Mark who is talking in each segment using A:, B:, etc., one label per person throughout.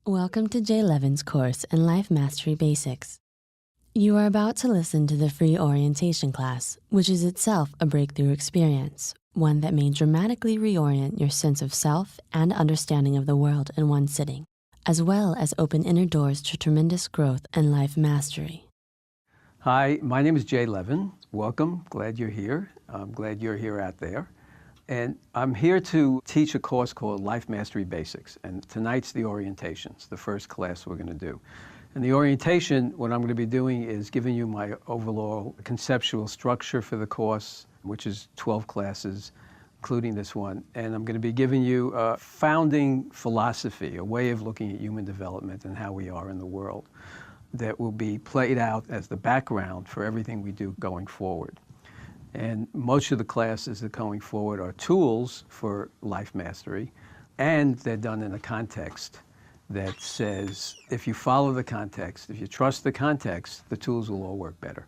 A: Welcome to Jay Levin's course in Life Mastery Basics. You are about to listen to the free orientation class, which is itself a breakthrough experience, one that may dramatically reorient your sense of self and understanding of the world in one sitting, as well as open inner doors to tremendous growth and life mastery.
B: Hi, my name is Jay Levin. Welcome, glad you're here. I'm glad you're here out there. And I'm here to teach a course called Life Mastery Basics. And tonight's the orientations, the first class we're gonna do. And the orientation, what I'm gonna be doing is giving you my overall conceptual structure for the course, which is 12 classes, including this one. And I'm gonna be giving you a founding philosophy, a way of looking at human development and how we are in the world that will be played out as the background for everything we do going forward. And most of the classes that are going forward are tools for life mastery, and they're done in a context that says, if you follow the context, if you trust the context, the tools will all work better.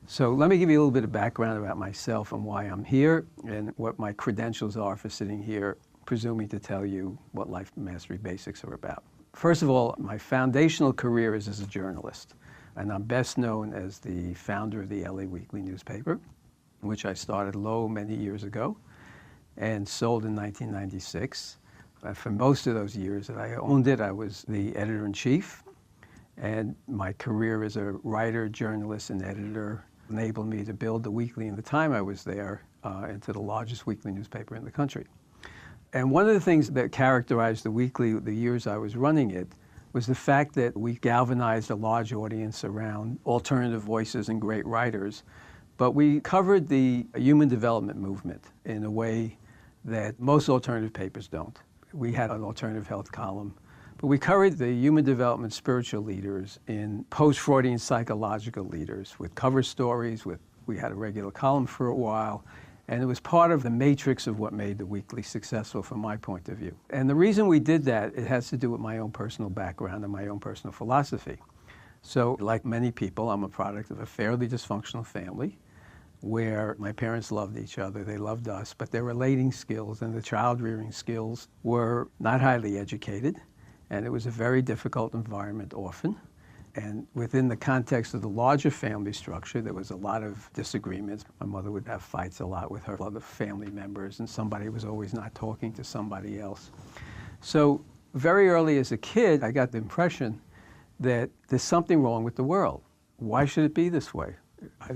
B: So let me give you a little bit of background about myself and why I'm here and what my credentials are for sitting here, presuming to tell you what Life Mastery Basics are about. First of all, my foundational career is as a journalist, and I'm best known as the founder of the LA Weekly newspaper, which I started many years ago and sold in 1996. For most of those years that I owned it, I was the editor-in-chief, and my career as a writer, journalist, and editor enabled me to build the Weekly in the time I was there into the largest weekly newspaper in the country. And one of the things that characterized the Weekly the years I was running it was the fact that we galvanized a large audience around alternative voices and great writers, but we covered the human development movement in a way that most alternative papers don't. We had an alternative health column, but we covered the human development spiritual leaders in post-Freudian psychological leaders with cover stories. We had a regular column for a while, and it was part of the matrix of what made the Weekly successful from my point of view. And the reason we did that, it has to do with my own personal background and my own personal philosophy. So like many people, I'm a product of a fairly dysfunctional family where my parents loved each other, they loved us, but their relating skills and the child rearing skills were not highly educated, and it was a very difficult environment often. And within the context of the larger family structure, there was a lot of disagreements. My mother would have fights a lot with her other family members, and somebody was always not talking to somebody else. So very early as a kid, I got the impression that there's something wrong with the world. Why should it be this way?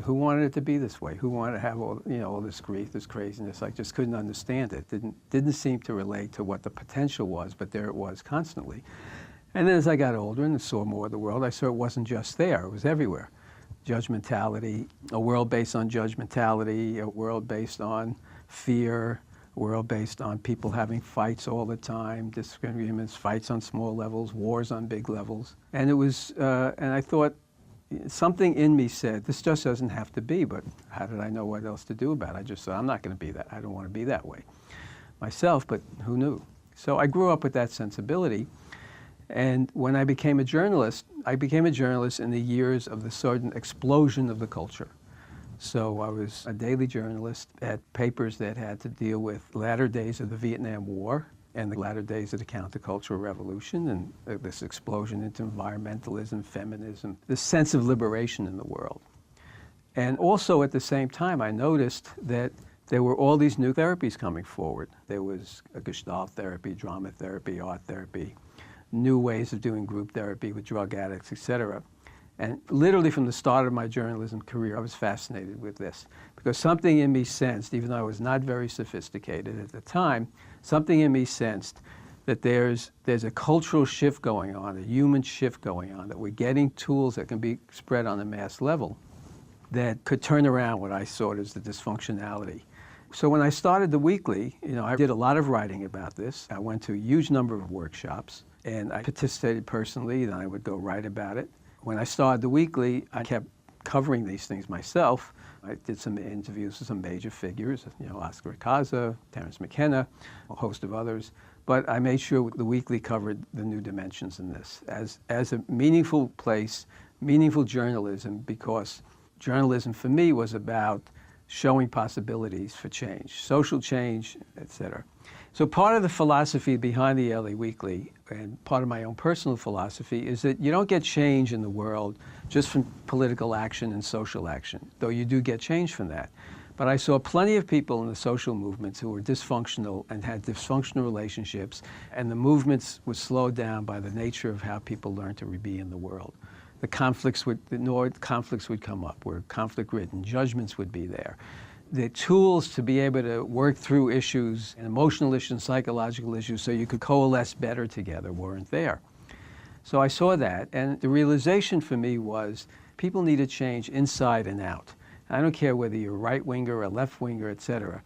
B: Who wanted it to be this way? Who wanted to have all this grief, this craziness? I just couldn't understand it. Didn't seem to relate to what the potential was, but there it was constantly. And then as I got older and saw more of the world, I saw it wasn't just there, it was everywhere. Judgmentality, a world based on judgmentality, a world based on fear, a world based on people having fights all the time, disagreements, fights on small levels, wars on big levels. And it was, and I thought, something in me said, this just doesn't have to be, but how did I know what else to do about it? I just said, I'm not going to be that. I don't want to be that way myself, but who knew? So I grew up with that sensibility. And when I became a journalist in the years of the sudden explosion of the culture. So I was a daily journalist at papers that had to deal with latter days of the Vietnam War and the latter days of the countercultural revolution and this explosion into environmentalism, feminism, this sense of liberation in the world. And also at the same time, I noticed that there were all these new therapies coming forward. There was a Gestalt therapy, drama therapy, art therapy, new ways of doing group therapy with drug addicts, etc. And literally from the start of my journalism career, I was fascinated with this because something in me sensed, even though I was not very sophisticated at the time, something in me sensed that there's a cultural shift going on, a human shift going on, that we're getting tools that can be spread on a mass level that could turn around what I saw as the dysfunctionality. So when I started the Weekly, I did a lot of writing about this. I went to a huge number of workshops, and I participated personally, then I would go write about it. When I started the Weekly, I kept covering these things myself. I did some interviews with some major figures, Oscar Icaza, Terence McKenna, a host of others. But I made sure the Weekly covered the new dimensions in this as a meaningful place, meaningful journalism, because journalism for me was about showing possibilities for change, social change, etc. So part of the philosophy behind the LA Weekly and part of my own personal philosophy is that you don't get change in the world just from political action and social action, though you do get change from that. But I saw plenty of people in the social movements who were dysfunctional and had dysfunctional relationships, and the movements were slowed down by the nature of how people learned to be in the world. The conflicts would come up, where conflict-ridden judgments would be there. The tools to be able to work through issues, and emotional issues and psychological issues, so you could coalesce better together weren't there. So I saw that, and the realization for me was people need to change inside and out. I don't care whether you're a right-winger, a left-winger, et cetera.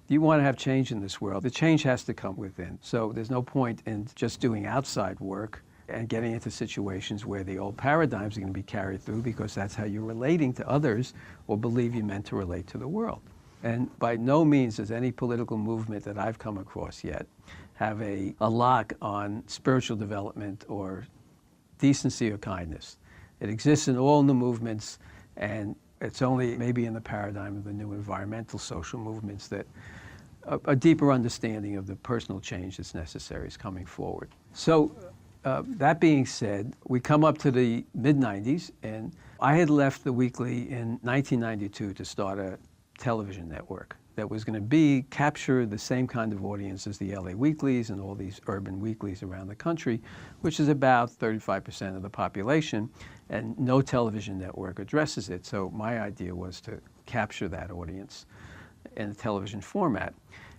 B: You want to have change in this world. The change has to come within. So there's no point in just doing outside work and getting into situations where the old paradigms are going to be carried through, because that's how you're relating to others or believe you're meant to relate to the world. And by no means does any political movement that I've come across yet have a lock on spiritual development or decency or kindness. It exists in all the movements, and it's only maybe in the paradigm of the new environmental social movements that a deeper understanding of the personal change that's necessary is coming forward. So that being said, we come up to the mid-90s, and I had left the Weekly in 1992 to start a television network that was going to capture the same kind of audience as the LA Weeklies and all these urban weeklies around the country, which is about 35% of the population, and no television network addresses it. So my idea was to capture that audience in a television format.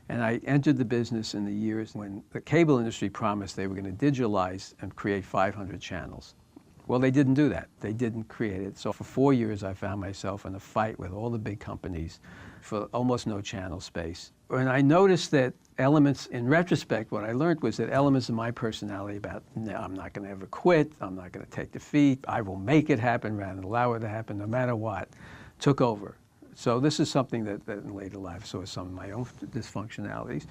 B: And I entered the business in the years when the cable industry promised they were going to digitalize and create 500 channels. Well, they didn't do that. They didn't create it. So for 4 years, I found myself in a fight with all the big companies for almost no channel space. And I noticed that elements, in retrospect, what I learned was that elements of my personality about, no, I'm not going to ever quit, I'm not going to take defeat, I will make it happen rather than allow it to happen no matter what, took over. So this is something that in later life saw some of my own dysfunctionalities.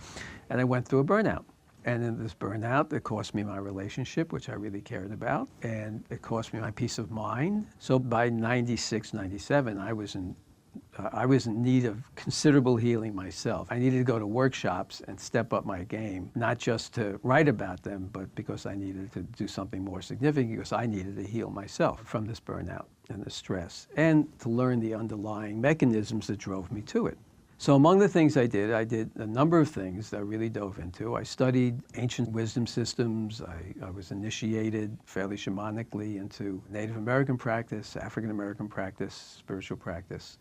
B: And I went through a burnout. And in this burnout, it cost me my relationship, which I really cared about, and it cost me my peace of mind. So by 96, 97, I was in need of considerable healing myself. I needed to go to workshops and step up my game, not just to write about them, but because I needed to do something more significant, because I needed to heal myself from this burnout and the stress, and to learn the underlying mechanisms that drove me to it. So among the things I did a number of things that I really dove into. I studied ancient wisdom systems. I was initiated fairly shamanically into Native American practice, African American practice, spiritual practice,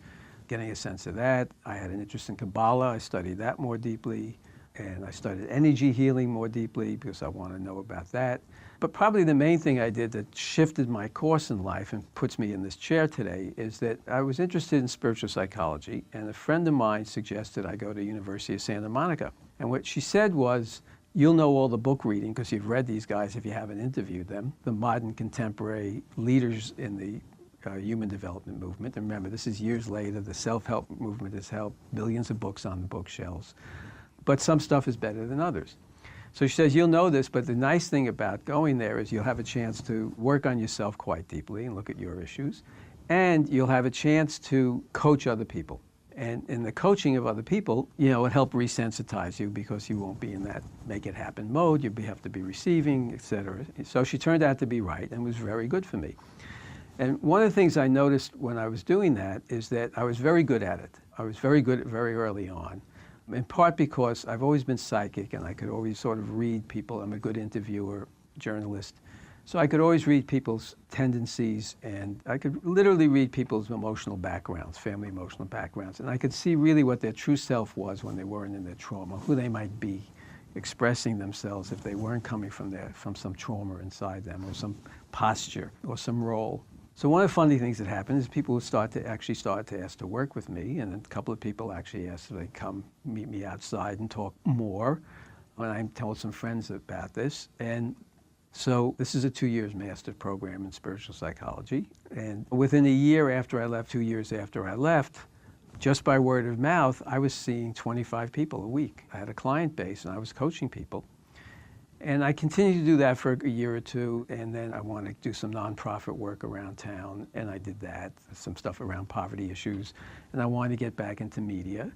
B: getting a sense of that. I had an interest in Kabbalah. I studied that more deeply. And I studied energy healing more deeply because I want to know about that. But probably the main thing I did that shifted my course in life and puts me in this chair today is that I was interested in spiritual psychology, and a friend of mine suggested I go to University of Santa Monica. And what she said was, you'll know all the book reading because you've read these guys if you haven't interviewed them, the modern contemporary leaders in the human development movement. And remember, this is years later. The self-help movement has helped billions of books on the bookshelves. But some stuff is better than others. So she says, you'll know this, but the nice thing about going there is you'll have a chance to work on yourself quite deeply and look at your issues, and you'll have a chance to coach other people. And in the coaching of other people, it helped resensitize you because you won't be in that make it happen mode. You have to be receiving, et cetera. So she turned out to be right and was very good for me. And one of the things I noticed when I was doing that is that I was very good at it. I was very good very early on. In part because I've always been psychic and I could always sort of read people. I'm a good interviewer, journalist. So I could always read people's tendencies, and I could literally read people's emotional backgrounds, family emotional backgrounds. And I could see really what their true self was when they weren't in their trauma, who they might be expressing themselves if they weren't coming from some trauma inside them, or some posture, or some role. So one of the funny things that happened is people would start to ask to work with me, and a couple of people actually asked if they'd come meet me outside and talk more. And I told some friends about this. And so this is a 2 years master's program in spiritual psychology. And within a year after I left, 2 years after I left, just by word of mouth, I was seeing 25 people a week. I had a client base and I was coaching people. And I continued to do that for a year or two, and then I wanted to do some nonprofit work around town, and I did that, some stuff around poverty issues, and I wanted to get back into media.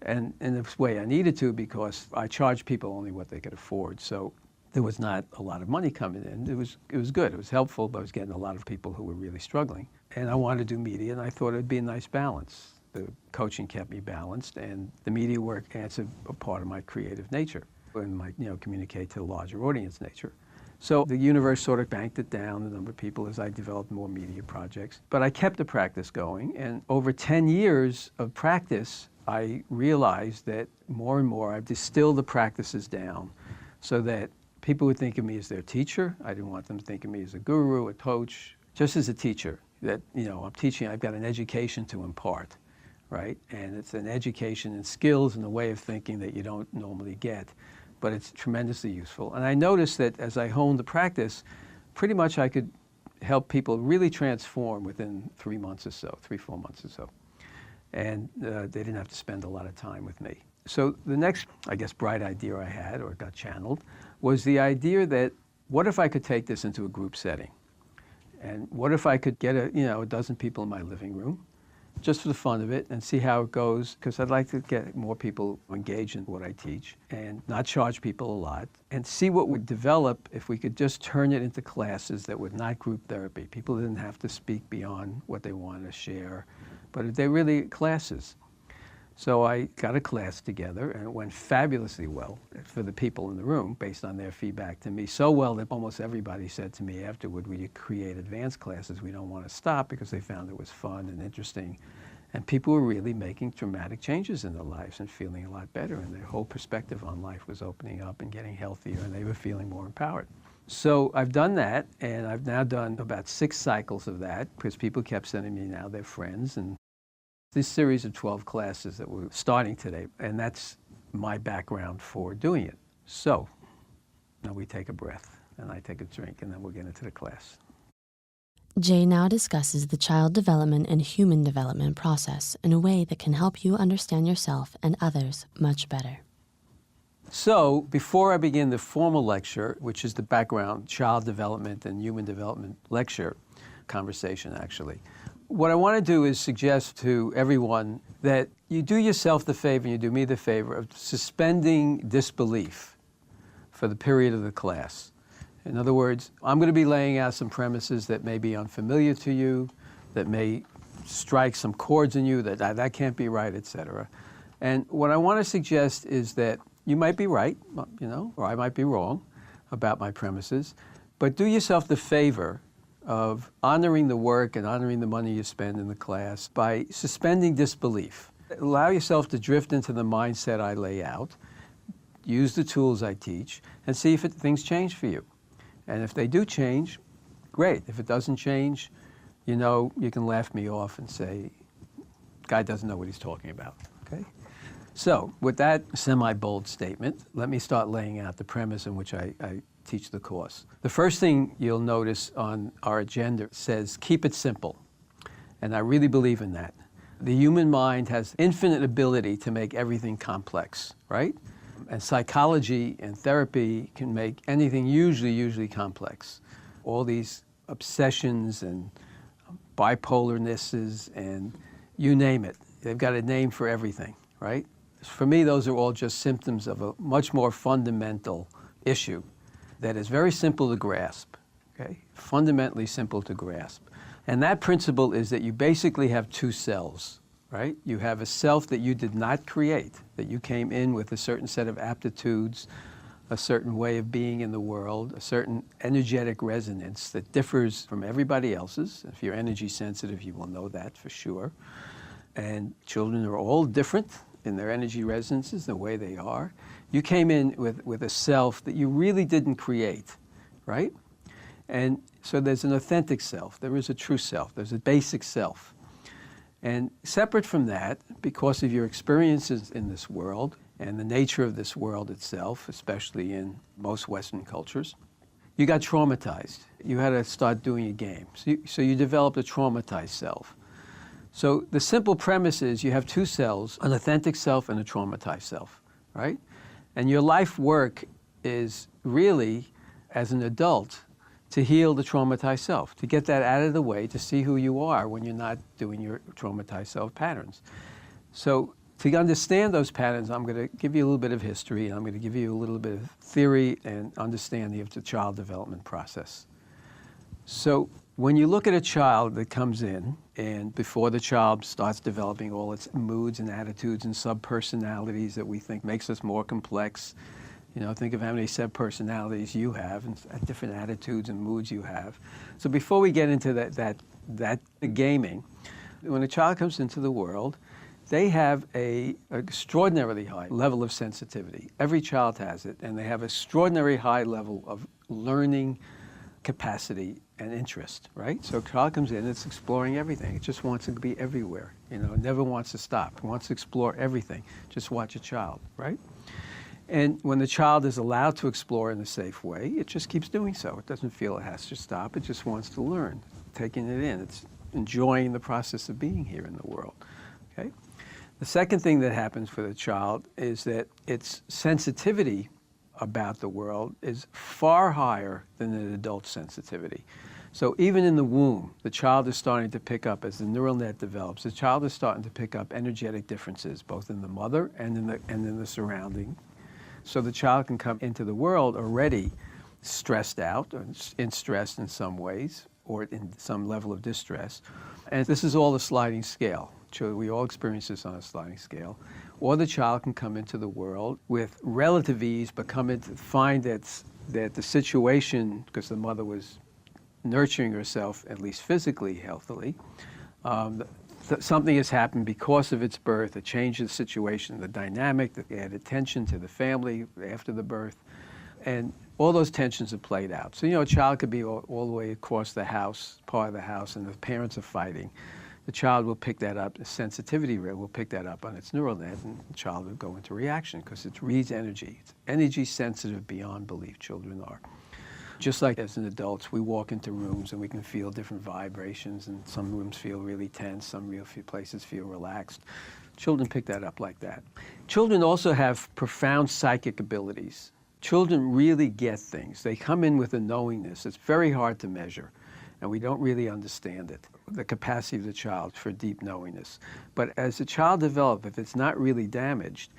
B: And in this way I needed to, because I charged people only what they could afford. So There was not a lot of money coming in. It was good. It was helpful, but I was getting a lot of people who were really struggling. And I wanted to do media, and I thought it'd be a nice balance. The coaching kept me balanced, and the media work answered a part of my creative nature and my, communicate to a larger audience nature. So the universe sort of banked it down, the number of people, as I developed more media projects. But I kept the practice going, and over 10 years of practice, I realized that more and more I've distilled the practices down so that people would think of me as their teacher. I didn't want them to think of me as a guru, a coach, just as a teacher. That, I'm teaching, I've got an education to impart, right? And it's an education in skills and a way of thinking that you don't normally get, but it's tremendously useful. And I noticed that as I honed the practice, pretty much I could help people really transform within 3 months or so, 3-4 months or so. And they didn't have to spend a lot of time with me. So the next, bright idea I had, or got channeled, was the idea that what if I could take this into a group setting? And what if I could get a dozen people in my living room, just for the fun of it, and see how it goes, because I'd like to get more people engaged in what I teach and not charge people a lot, and see what would develop if we could just turn it into classes that were not group therapy. People didn't have to speak beyond what they wanted to share, but they're really classes. So I got a class together, and it went fabulously well for the people in the room based on their feedback to me. So well that almost everybody said to me afterward, "Will you create advanced classes? We don't want to stop," because they found it was fun and interesting. And people were really making dramatic changes in their lives and feeling a lot better, and their whole perspective on life was opening up and getting healthier, and they were feeling more empowered. So I've done that, and I've now done about 6 cycles of that, because people kept sending me now their friends, and this series of 12 classes that we're starting today, and that's my background for doing it. So now we take a breath, and I take a drink, and then we'll get into the class.
A: Jay now discusses the child development and human development process in a way that can help you understand yourself and others much better.
B: So before I begin the formal lecture, which is the background child development and human development lecture, conversation actually, what I want to do is suggest to everyone that you do yourself the favor and you do me the favor of suspending disbelief for the period of the class. In other words, I'm going to be laying out some premises that may be unfamiliar to you, that may strike some chords in you, that can't be right, etc. And what I want to suggest is that you might be right, or I might be wrong about my premises, but do yourself the favor of honoring the work and honoring the money you spend in the class by suspending disbelief. Allow yourself to drift into the mindset I lay out, use the tools I teach, and see if things change for you. And if they do change, great. If it doesn't change, you can laugh me off and say, guy doesn't know what he's talking about, okay? So with that semi-bold statement, let me start laying out the premise in which I teach the course. The first thing you'll notice on our agenda says, keep it simple. And I really believe in that. The human mind has infinite ability to make everything complex, right? And psychology and therapy can make anything usually complex. All these obsessions and bipolarnesses and you name it. They've got a name for everything, right? For me, those are all just symptoms of a much more fundamental issue that is very simple to grasp, okay? Fundamentally simple to grasp. And that principle is that you basically have 2 selves, right? You have a self that you did not create, that you came in with a certain set of aptitudes, a certain way of being in the world, a certain energetic resonance that differs from everybody else's. If you're energy sensitive, you will know that for sure. And children are all different in their energy resonances, the way they are. You came in with a self that you really didn't create, right? And so there's an authentic self, there is a true self, there's a basic self. And separate from that, because of your experiences in this world and the nature of this world itself, especially in most Western cultures, you got traumatized. You had to start doing a game. So you developed a traumatized self. So the simple premise is you have 2 selves, an authentic self and a traumatized self, right? And your life work is really, as an adult, to heal the traumatized self, to get that out of the way, to see who you are when you're not doing your traumatized self patterns. So To understand those patterns, I'm going to give you a little bit of history, and I'm going to give you a little bit of theory and understanding of the child development process. So when you look at a child that comes in, and before the child starts developing all its moods and attitudes and sub-personalities that we think makes us more complex, think of how many sub-personalities you have and different attitudes and moods you have. So before we get into that gaming, when a child comes into the world, they have an extraordinarily high level of sensitivity. Every child has it, and they have an extraordinary high level of learning capacity and interest, right? So a child comes in, it's exploring everything. It just wants to be everywhere, it never wants to stop. It wants to explore everything. Just watch a child, right? And when the child is allowed to explore in a safe way, it just keeps doing so. It doesn't feel it has to stop. It just wants to learn, taking it in. It's enjoying the process of being here in the world, okay? The second thing that happens for the child is that its sensitivity about the world is far higher than an adult's sensitivity. So even in the womb, the child is starting to pick up, as the neural net develops, the child is starting to pick up energetic differences, both in the mother and in the surrounding. So the child can come into the world already stressed out, or stressed in some ways, or in some level of distress. And this is all a sliding scale. We all experience this on a sliding scale. Or the child can come into the world with relative ease, but find that the situation, because the mother was nurturing herself, at least physically healthily, something has happened because of its birth, a change in the situation, the dynamic, the added tension to the family after the birth, and all those tensions have played out. So, a child could be all the way across the house, part of the house, and the parents are fighting. The child will pick that up, the sensitivity will pick that up on its neural net, and the child will go into reaction because it reads energy. It's energy sensitive beyond belief, children are. Just like as an adults, we walk into rooms and we can feel different vibrations, and some rooms feel really tense, some places feel relaxed. Children pick that up like that. Children also have profound psychic abilities. Children really get things. They come in with a knowingness. It's very hard to measure, and we don't really understand it, the capacity of the child for deep knowingness. But as the child develops, if it's not really damaged,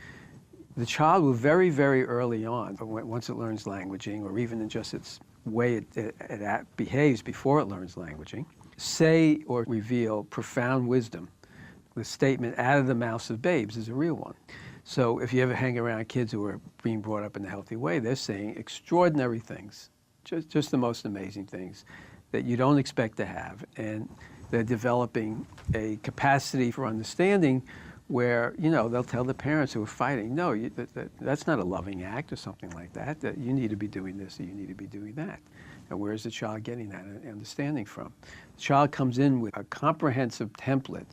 B: the child will very, very early on, once it learns languaging, or even in just its way it behaves before it learns languaging, say or reveal profound wisdom. The statement, out of the mouths of babes, is a real one. So if you ever hang around kids who are being brought up in a healthy way, they're saying extraordinary things, just the most amazing things that you don't expect to have. And they're developing a capacity for understanding where, they'll tell the parents who are fighting, no, that's not a loving act or something like that, that you need to be doing this or you need to be doing that. And where is the child getting that understanding from? The child comes in with a comprehensive template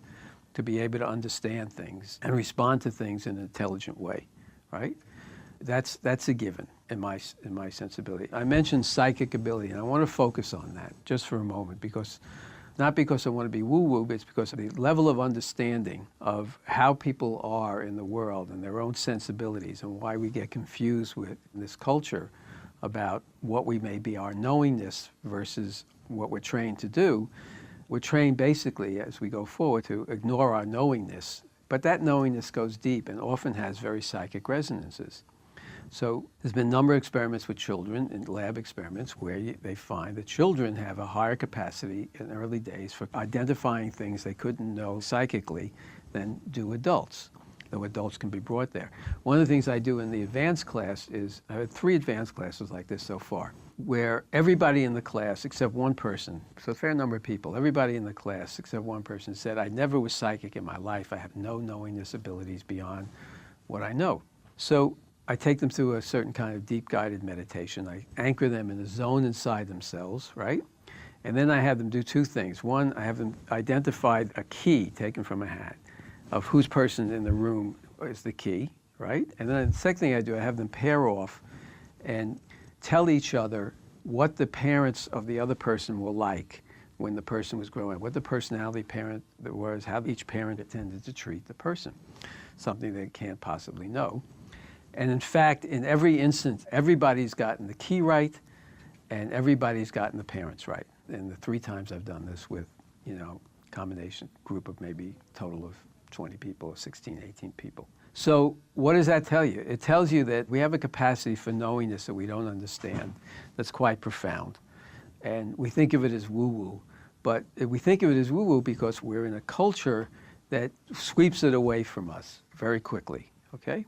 B: to be able to understand things and respond to things in an intelligent way, right? That's a given in my sensibility. I mentioned psychic ability, and I want to focus on that just for a moment, not because I want to be woo-woo, but it's because of the level of understanding of how people are in the world and their own sensibilities, and why we get confused with this culture about what we may be our knowingness versus what we're trained to do. We're trained basically, as we go forward, to ignore our knowingness, but that knowingness goes deep and often has very psychic resonances. So there's been a number of experiments with children, in lab experiments, where they find that children have a higher capacity in early days for identifying things they couldn't know psychically than do adults, though adults can be brought there. One of the things I do in the advanced class is, I had 3 advanced classes like this so far, where everybody in the class except one person, so a fair number of people, everybody in the class except one person said, I never was psychic in my life. I have no knowingness abilities beyond what I know. So I take them through a certain kind of deep guided meditation. I anchor them in a zone inside themselves, right? And then I have them do 2 things. One, I have them identify a key taken from a hat of whose person in the room is the key, right? And then the second thing I do, I have them pair off and tell each other what the parents of the other person were like when the person was growing up, what the personality parent there was, how each parent intended to treat the person, something they can't possibly know. And in fact, in every instance, everybody's gotten the key right and everybody's gotten the parents right. And the 3 times I've done this with, combination group of maybe total of 20 people or 16, 18 people. So what does that tell you? It tells you that we have a capacity for knowingness that we don't understand that's quite profound. And we think of it as woo-woo, but we think of it as woo-woo because we're in a culture that sweeps it away from us very quickly, okay?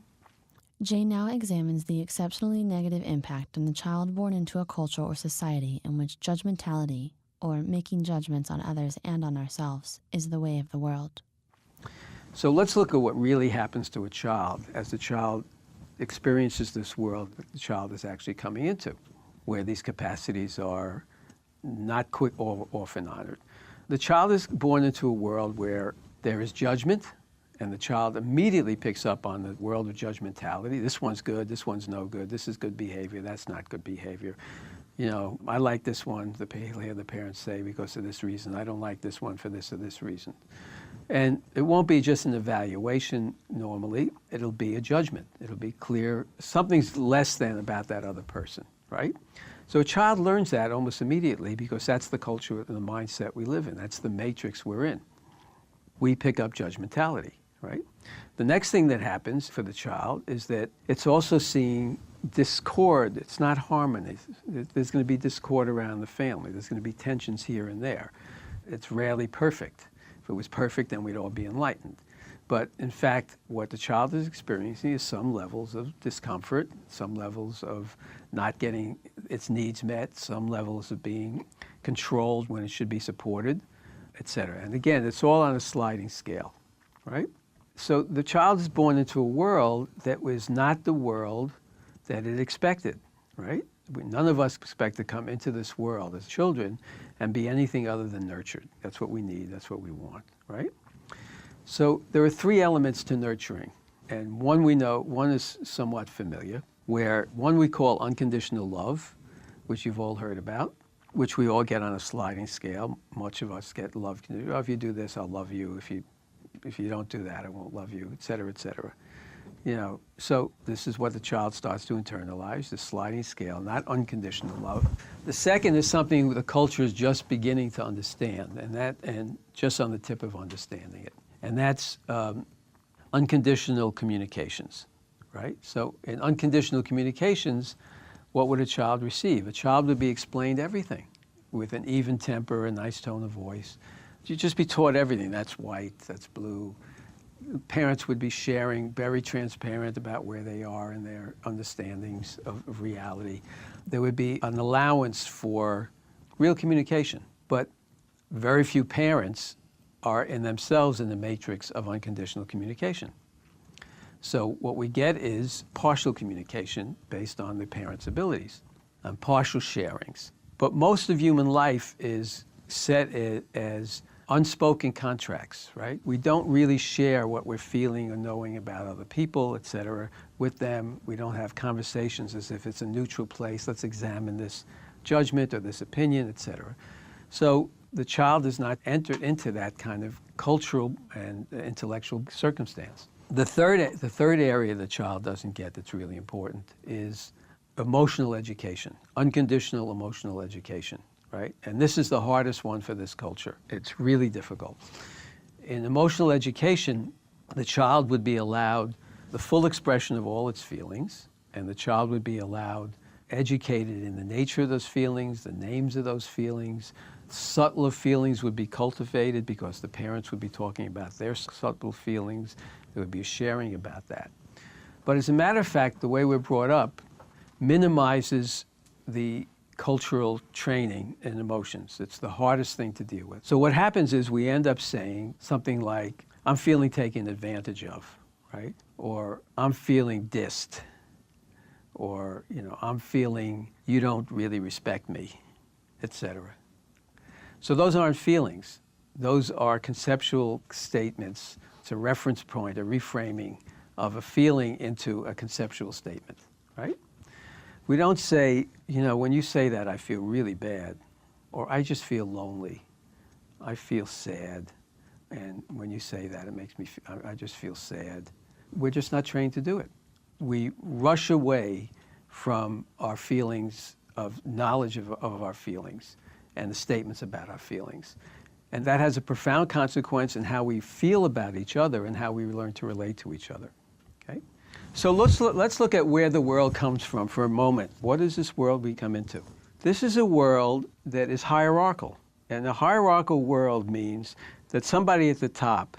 A: Jay now examines the exceptionally negative impact on the child born into a culture or society in which judgmentality, or making judgments on others and on ourselves, is the way of the world.
B: So let's look at what really happens to a child as the child experiences this world that the child is actually coming into, where these capacities are not quick or often honored. The child is born into a world where there is judgment, and the child immediately picks up on the world of judgmentality. This one's good, this one's no good, this is good behavior, that's not good behavior. You know, I like this one, the parents say, because of this reason. I don't like this one for this or this reason. And it won't be just an evaluation normally, it'll be a judgment. It'll be clear, something's less than about that other person, right? So a child learns that almost immediately because that's the culture and the mindset we live in. That's the matrix we're in. We pick up judgmentality, right? The next thing that happens for the child is that it's also seeing discord. It's not harmony. There's going to be discord around the family. There's going to be tensions here and there. It's rarely perfect. If it was perfect, then we'd all be enlightened. But in fact, what the child is experiencing is some levels of discomfort, some levels of not getting its needs met, some levels of being controlled when it should be supported, etc. And again, it's all on a sliding scale, right? So the child is born into a world that was not the world that it expected, right? None of us expect to come into this world as children and be anything other than nurtured. That's what we need, that's what we want, right? So there are three elements to nurturing, and one we know, one is somewhat familiar, where one we call unconditional love, which you've all heard about, which we all get on a sliding scale. Much of us get love. Oh, if you do this, I'll love you. If you don't do that, I won't love you, et cetera, et cetera. You know, so this is what the child starts to internalize, the sliding scale, not unconditional love. The second is something the culture is just beginning to understand, and just on the tip of understanding it. And that's unconditional communications, right? So in unconditional communications, what would a child receive? A child would be explained everything with an even temper, a nice tone of voice. You'd just be taught everything. That's white, that's blue. Parents would be sharing, very transparent about where they are and their understandings of reality. There would be an allowance for real communication, but very few parents are in themselves in the matrix of unconditional communication. So what we get is partial communication based on the parent's abilities and partial sharings. But most of human life is set as unspoken contracts, right? We don't really share what we're feeling or knowing about other people, et cetera, with them. We don't have conversations as if it's a neutral place. Let's examine this judgment or this opinion, et cetera. So the child is not entered into that kind of cultural and intellectual circumstance. The third area the child doesn't get that's really important is emotional education, unconditional emotional education, right? And this is the hardest one for this culture. It's really difficult. In emotional education, the child would be allowed the full expression of all its feelings, and the child would be allowed educated in the nature of those feelings, the names of those feelings. Subtler feelings would be cultivated because the parents would be talking about their subtle feelings. There would be a sharing about that. But as a matter of fact, the way we're brought up minimizes the cultural training in emotions. It's the hardest thing to deal with. So what happens is we end up saying something like, I'm feeling taken advantage of, right? Or I'm feeling dissed. Or, you know, I'm feeling you don't really respect me, etc. So those aren't feelings. Those are conceptual statements. It's a reference point, a reframing of a feeling into a conceptual statement, right? We don't say, you know, when you say that, I feel really bad, or I just feel lonely, I feel sad, and when you say that, it makes me, I just feel sad. We're just not trained to do it. We rush away from our feelings of knowledge of our feelings and the statements about our feelings. And that has a profound consequence in how we feel about each other and how we learn to relate to each other. Okay? So let's look at where the world comes from for a moment. What is this world we come into? This is a world that is hierarchical. And a hierarchical world means that somebody at the top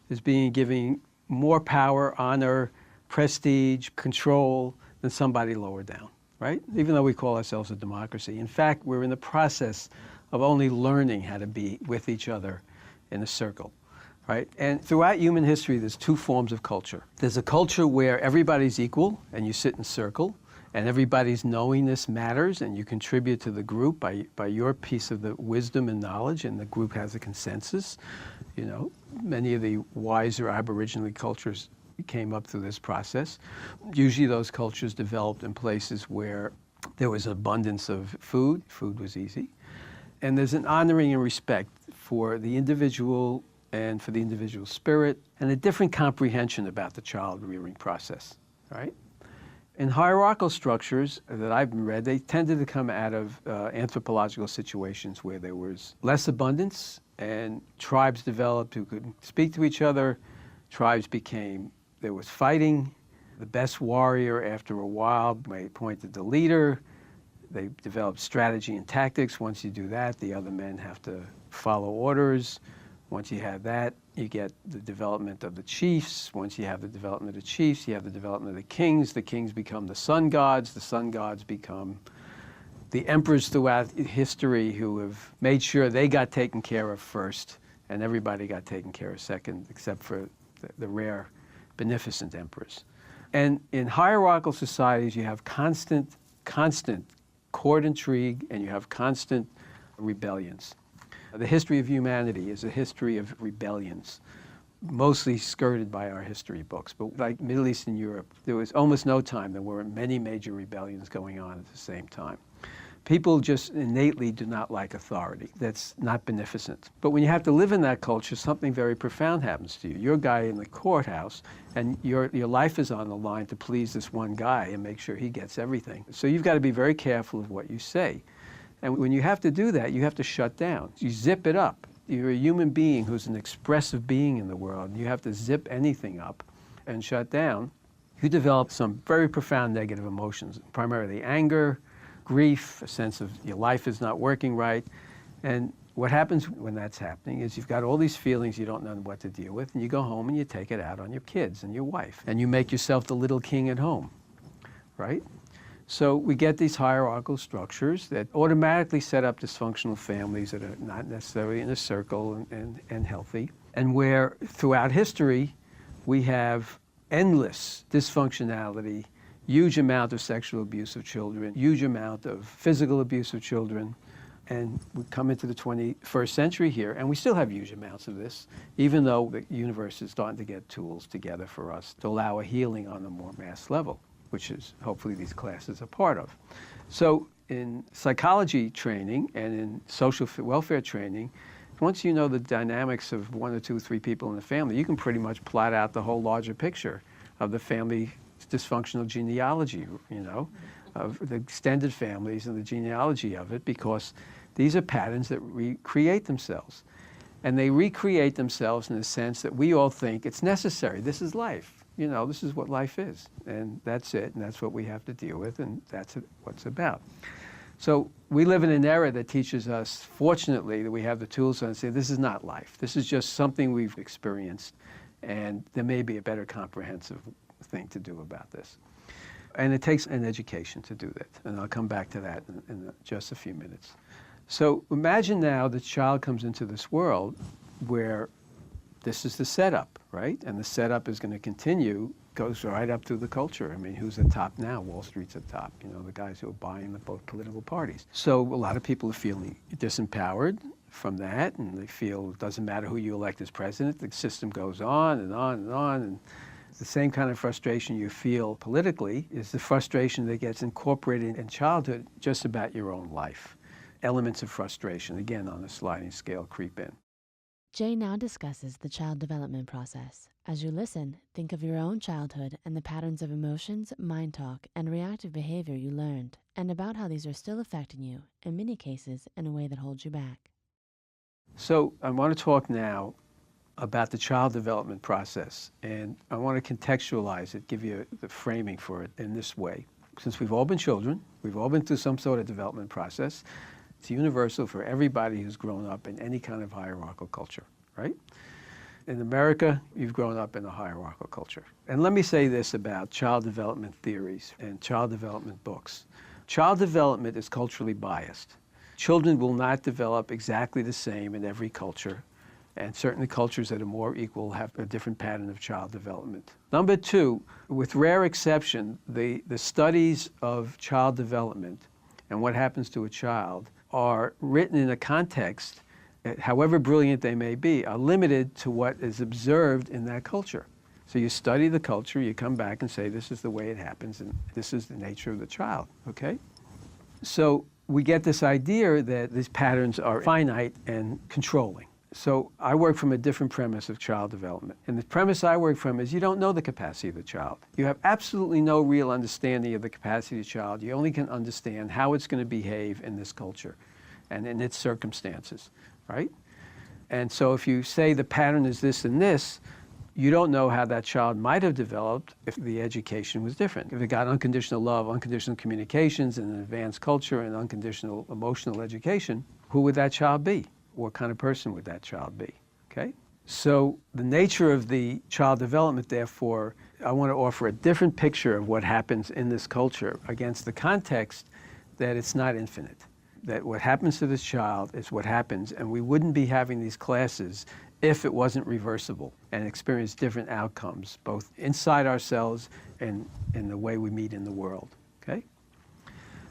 B: is being given more power, honor, prestige, control than somebody lower down, right? Even though we call ourselves a democracy. In fact, we're in the process of only learning how to be with each other in a circle, right? And throughout human history, there's two forms of culture. There's a culture where everybody's equal and you sit in a circle and everybody's knowingness matters and you contribute to the group by your piece of the wisdom and knowledge, and the group has a consensus. You know, many of the wiser Aboriginal cultures came up through this process. Usually those cultures developed in places where there was abundance of food. Food was easy. And there's an honoring and respect for the individual and for the individual spirit, and a different comprehension about the child rearing process, right? In hierarchical structures that I've read, they tended to come out of anthropological situations where there was less abundance and tribes developed who could speak to each other. Tribes there was fighting. The best warrior, after a while, appointed the leader. They develop strategy and tactics. Once you do that, the other men have to follow orders. Once you have that, you get the development of the chiefs. Once you have the development of the chiefs, you have the development of the kings. The kings become the sun gods. The sun gods become the emperors throughout history who have made sure they got taken care of first, and everybody got taken care of second, except for the rare, beneficent emperors. And in hierarchical societies, you have constant court intrigue, and you have constant rebellions. The history of humanity is a history of rebellions, mostly skirted by our history books. But like Middle Eastern Europe, there was almost no time there weren't many major rebellions going on at the same time. People just innately do not like authority. That's not beneficent. But when you have to live in that culture, something very profound happens to you. You're a guy in the courthouse, and your life is on the line to please this one guy and make sure he gets everything. So you've got to be very careful of what you say. And when you have to do that, you have to shut down. You zip it up. You're a human being who's an expressive being in the world. You have to zip anything up and shut down. You develop some very profound negative emotions, primarily anger, grief, a sense of your life is not working right. And what happens when that's happening is you've got all these feelings you don't know what to deal with, and you go home and you take it out on your kids and your wife, and you make yourself the little king at home, right? So we get these hierarchical structures that automatically set up dysfunctional families that are not necessarily in a circle and healthy, and where throughout history we have endless dysfunctionality, huge amount of sexual abuse of children, huge amount of physical abuse of children. And we come into the 21st century here, and we still have huge amounts of this, even though the universe is starting to get tools together for us to allow a healing on a more mass level, which is hopefully these classes are part of. So in psychology training and in social welfare training, once you know the dynamics of 1 or 2 or 3 people in the family, you can pretty much plot out the whole larger picture of the family dysfunctional genealogy, you know, of the extended families and the genealogy of it, because these are patterns that recreate themselves. And they recreate themselves in the sense that we all think it's necessary. This is life. You know, this is what life is. And that's it. And that's what we have to deal with. And that's what it's about. So we live in an era that teaches us, fortunately, that we have the tools to say this is not life. This is just something we've experienced. And there may be a better comprehensive thing to do about this. And it takes an education to do that. And I'll come back to that in just a few minutes. So imagine now the child comes into this world where this is the setup, right? And the setup is going to continue, goes right up through the culture. I mean, who's at top now? Wall Street's at top, you know, the guys who are buying both political parties. So a lot of people are feeling disempowered from that, and they feel it doesn't matter who you elect as president, the system goes on and on and on. And the same kind of frustration you feel politically is the frustration that gets incorporated in childhood just about your own life. Elements of frustration, again, on a sliding scale, creep in.
A: Jay now discusses the child development process. As you listen, think of your own childhood and the patterns of emotions, mind talk, and reactive behavior you learned, and about how these are still affecting you, in many cases, in a way that holds you back.
B: So I want to talk now about the child development process, and I want to contextualize it, give you the framing for it in this way. Since we've all been children, we've all been through some sort of development process. It's universal for everybody who's grown up in any kind of hierarchical culture, right? In America, you've grown up in a hierarchical culture. And let me say this about child development theories and child development books. Child development is culturally biased. Children will not develop exactly the same in every culture, and certainly cultures that are more equal have a different pattern of child development. Number two, with rare exception, the studies of child development and what happens to a child are written in a context that, however brilliant they may be, are limited to what is observed in that culture. So you study the culture, you come back and say, this is the way it happens, and this is the nature of the child, okay? So we get this idea that these patterns are finite and controlling. So I work from a different premise of child development. And the premise I work from is you don't know the capacity of the child. You have absolutely no real understanding of the capacity of the child. You only can understand how it's going to behave in this culture and in its circumstances, right? And so if you say the pattern is this and this, you don't know how that child might have developed if the education was different. If it got unconditional love, unconditional communications, and an advanced culture and unconditional emotional education, who would that child be? What kind of person would that child be, okay? So the nature of the child development, therefore, I want to offer a different picture of what happens in this culture against the context that it's not infinite, that what happens to this child is what happens, and we wouldn't be having these classes if it wasn't reversible and experience different outcomes, both inside ourselves and in the way we meet in the world, okay?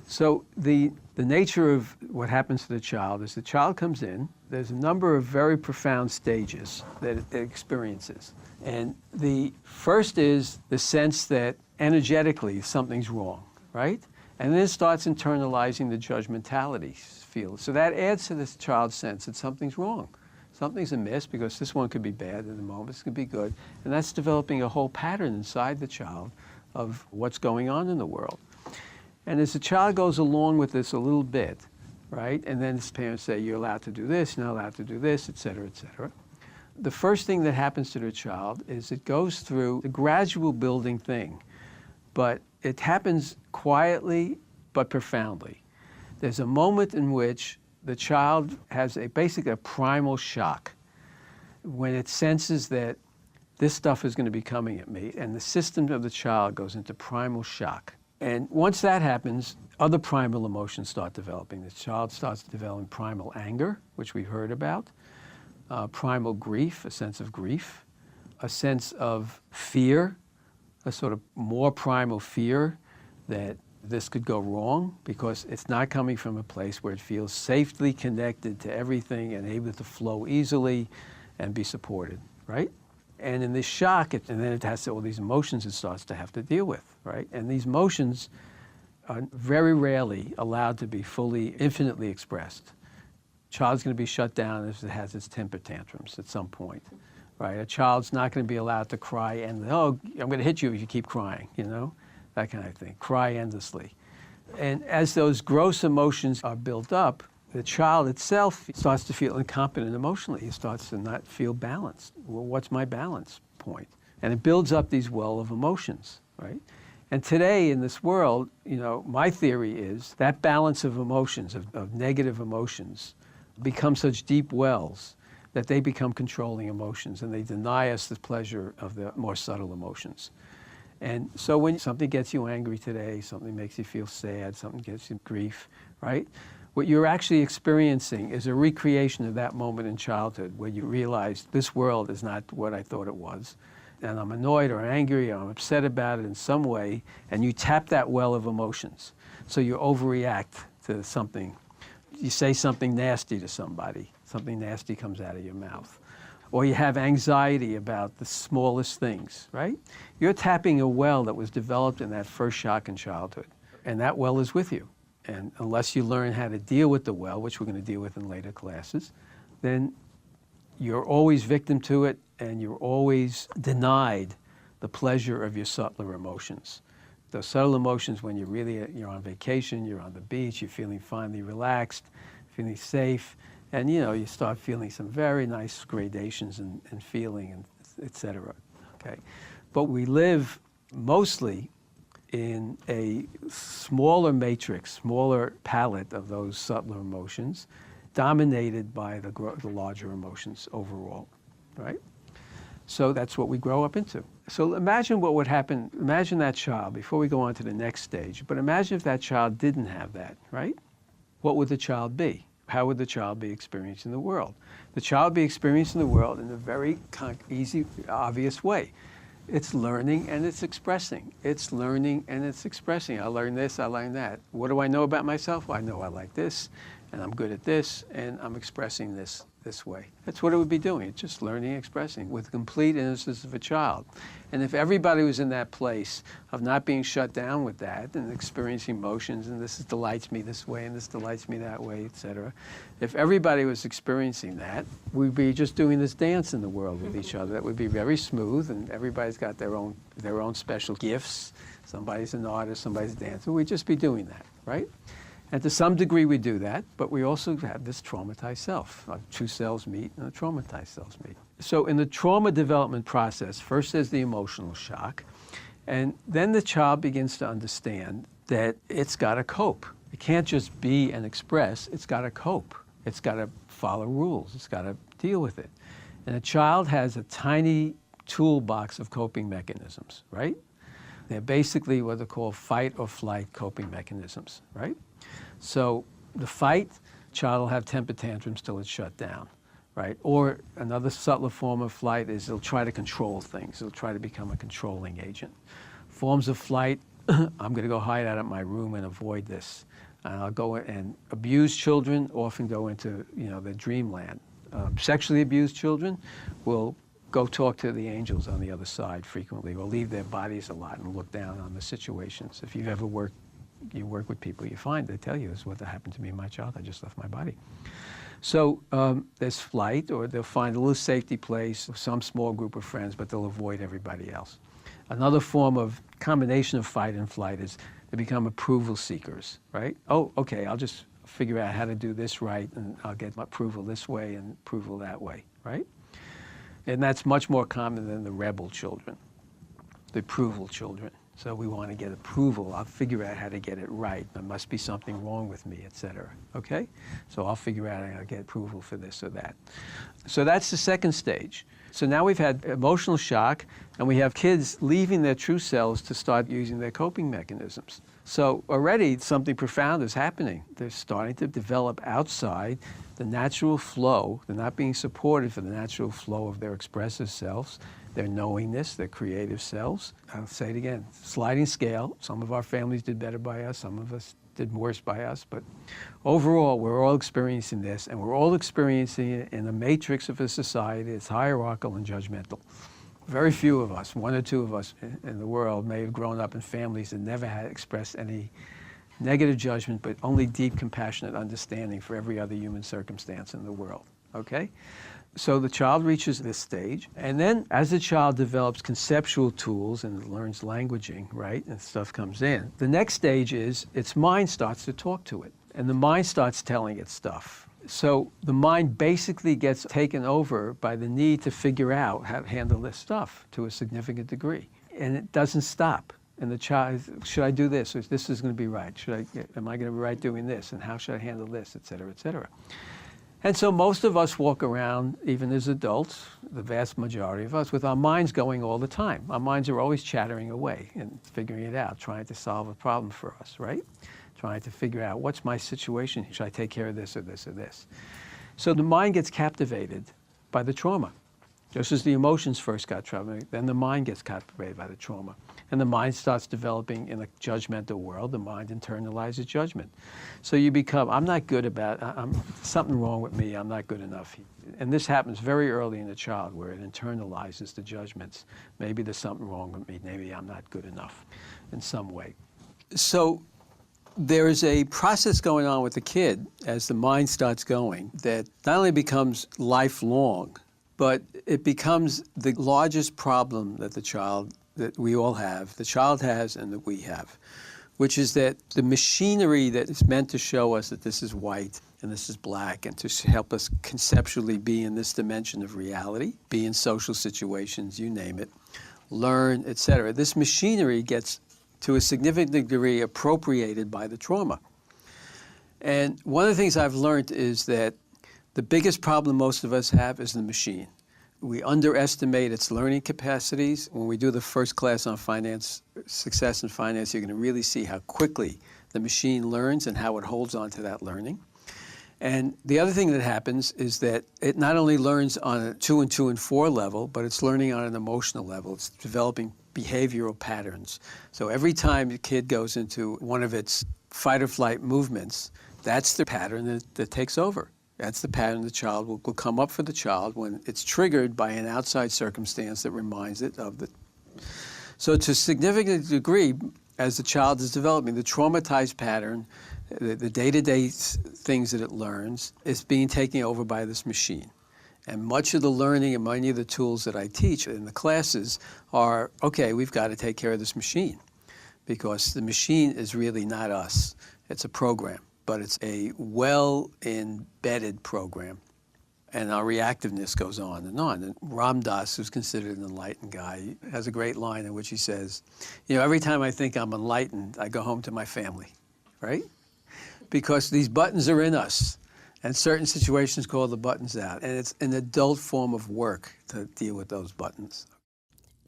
B: So the nature of what happens to the child is the child comes in, there's a number of very profound stages that it experiences. And the first is the sense that energetically something's wrong, right? And then it starts internalizing the judgmentality field. So that adds to this child's sense that something's wrong. Something's amiss because this one could be bad in the moment, this could be good. And that's developing a whole pattern inside the child of what's going on in the world. And as the child goes along with this a little bit, right, and then his parents say, you're allowed to do this, you're not allowed to do this, et cetera, et cetera. The first thing that happens to the child is it goes through a gradual building thing, but it happens quietly but profoundly. There's a moment in which the child has basically a primal shock when it senses that this stuff is going to be coming at me, and the system of the child goes into primal shock. And once that happens, other primal emotions start developing. The child starts developing primal anger, which we've heard about, primal grief, a sense of grief, a sense of fear, a sort of more primal fear that this could go wrong because it's not coming from a place where it feels safely connected to everything and able to flow easily and be supported, right? And in this shock, and then it has all these emotions it starts to have to deal with, right? And these emotions are very rarely allowed to be fully, infinitely expressed. Child's going to be shut down if it has its temper tantrums at some point, right? A child's not going to be allowed to cry and, oh, I'm going to hit you if you keep crying, you know, that kind of thing. Cry endlessly. And as those gross emotions are built up, the child itself starts to feel incompetent emotionally. It starts to not feel balanced. Well, what's my balance point? And it builds up these well of emotions, right? And today in this world, you know, my theory is that balance of emotions, of negative emotions, become such deep wells that they become controlling emotions and they deny us the pleasure of the more subtle emotions. And so when something gets you angry today, something makes you feel sad, something gets you grief, right? What you're actually experiencing is a recreation of that moment in childhood where you realize this world is not what I thought it was. And I'm annoyed or angry or I'm upset about it in some way, and you tap that well of emotions. So you overreact to something. You say something nasty to somebody, something nasty comes out of your mouth. Or you have anxiety about the smallest things, right? You're tapping a well that was developed in that first shock in childhood, and that well is with you. And unless you learn how to deal with the well, which we're going to deal with in later classes, then you're always victim to it and you're always denied the pleasure of your subtler emotions. Those subtle emotions when you're on vacation, you're on the beach, you're feeling finally relaxed, feeling safe, And, you know, you start feeling some very nice gradations and feeling, and et cetera, okay? But we live mostly in a smaller matrix, smaller palette of those subtler emotions, dominated by the larger emotions overall, right? So that's what we grow up into. So imagine what would happen, imagine that child, before we go on to the next stage, but imagine if that child didn't have that, right? What would the child be? How would the child be experiencing the world? The child would be experiencing the world in a very easy, obvious way. It's learning and it's expressing. It's learning and it's expressing. I learned this, I learned that. What do I know about myself? Well, I know I like this, and I'm good at this, and I'm expressing this way. That's what it would be doing. It's just learning and expressing with complete innocence of a child. And if everybody was in that place of not being shut down with that and experiencing emotions, and this delights me this way and this delights me that way, etc. If everybody was experiencing that, we'd be just doing this dance in the world with each other. That would be very smooth, and everybody's got their own special gifts. Somebody's an artist, somebody's a dancer. We'd just be doing that, right? And to some degree we do that, but we also have this traumatized self. Two cells meet and the traumatized cells meet. So in the trauma development process, first there's the emotional shock, and then the child begins to understand that it's got to cope. It can't just be and express, it's got to cope. It's got to follow rules, it's got to deal with it. And a child has a tiny toolbox of coping mechanisms, right? They're basically what they call fight or flight coping mechanisms, right? So the fight, child will have temper tantrums till it's shut down, right? Or another subtler form of flight is they'll try to control things. They'll try to become a controlling agent. Forms of flight, I'm going to go hide out of my room and avoid this. And I'll go and abused children often go into, the dreamland. Sexually abused children will go talk to the angels on the other side frequently, or leave their bodies a lot and look down on the situations. If you've ever work with people, you find they tell you, this is what happened to me and my child, I just left my body. So there's flight, or they'll find a little safety place, some small group of friends, but they'll avoid everybody else. Another form of combination of fight and flight is they become approval seekers, right? Oh, okay, I'll just figure out how to do this right, and I'll get my approval this way and approval that way, right? And that's much more common than the rebel children, the approval children. So we want to get approval. I'll figure out how to get it right. There must be something wrong with me, et cetera. Okay? So I'll figure out how to get approval for this or that. So that's the second stage. So now we've had emotional shock, and we have kids leaving their true selves to start using their coping mechanisms. So already something profound is happening. They're starting to develop outside the natural flow. They're not being supported for the natural flow of their expressive selves, their knowingness, their creative selves. I'll say it again, sliding scale. Some of our families did better by us, some of us did worse by us, but overall we're all experiencing this, and we're all experiencing it in the matrix of a society that's hierarchical and judgmental. Very few of us, one or two of us in the world, may have grown up in families that never had expressed any negative judgment, but only deep, compassionate understanding for every other human circumstance in the world, okay? So the child reaches this stage, and then as the child develops conceptual tools and learns languaging, right, and stuff comes in, the next stage is its mind starts to talk to it, and the mind starts telling it stuff. So the mind basically gets taken over by the need to figure out how to handle this stuff to a significant degree, and it doesn't stop. And the child, should I do this? Or this is going to be right. Am I going to be right doing this? And how should I handle this, et cetera, et cetera. And so most of us walk around, even as adults, the vast majority of us, with our minds going all the time. Our minds are always chattering away and figuring it out, trying to solve a problem for us, right? Trying to figure out, what's my situation? Should I take care of this or this or this? So the mind gets captivated by the trauma. Just as the emotions first got troubled, then the mind gets captivated by the trauma. And the mind starts developing in a judgmental world. The mind internalizes judgment. So you become, I'm not good about, something wrong with me, I'm not good enough. And this happens very early in the child, where it internalizes the judgments. Maybe there's something wrong with me, maybe I'm not good enough in some way. So there is a process going on with the kid as the mind starts going that not only becomes lifelong, but it becomes the largest problem that that we all have, the child has and that we have, which is that the machinery that is meant to show us that this is white and this is black and to help us conceptually be in this dimension of reality, be in social situations, you name it, learn, etc. This machinery gets to a significant degree appropriated by the trauma. And one of the things I've learned is that the biggest problem most of us have is the machine. We underestimate its learning capacities. When we do the first class on finance, success in finance, you're going to really see how quickly the machine learns and how it holds on to that learning. And the other thing that happens is that it not only learns on a 2 and 2 and 4 level, but it's learning on an emotional level. It's developing behavioral patterns. So every time the kid goes into one of its fight or flight movements, that's the pattern that takes over. That's the pattern the child will come up for the child when it's triggered by an outside circumstance that reminds it of the. So to a significant degree, as the child is developing, the traumatized pattern, the day-to-day things that it learns, is being taken over by this machine. And much of the learning and many of the tools that I teach in the classes are, okay, we've got to take care of this machine because the machine is really not us. It's a program, but it's a well-embedded program. And our reactiveness goes on and on. And Ram Dass, who's considered an enlightened guy, has a great line in which he says, you know, every time I think I'm enlightened, I go home to my family, right? Because these buttons are in us. And certain situations call the buttons out. And it's an adult form of work to deal with those buttons.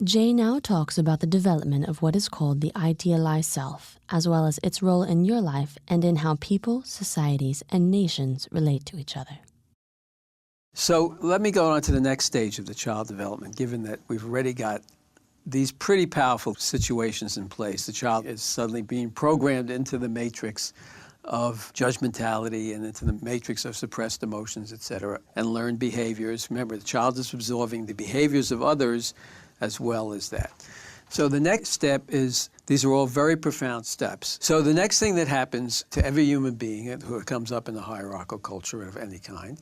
A: Jay now talks about the development of what is called the idealized self, as well as its role in your life and in how people, societies, and nations relate to each other.
B: So let me go on to the next stage of the child development, given that we've already got these pretty powerful situations in place. The child is suddenly being programmed into the matrix of judgmentality and into the matrix of suppressed emotions, et cetera, and learned behaviors. Remember, the child is absorbing the behaviors of others as well as that. So the next step is, these are all very profound steps. So the next thing that happens to every human being who comes up in a hierarchical culture of any kind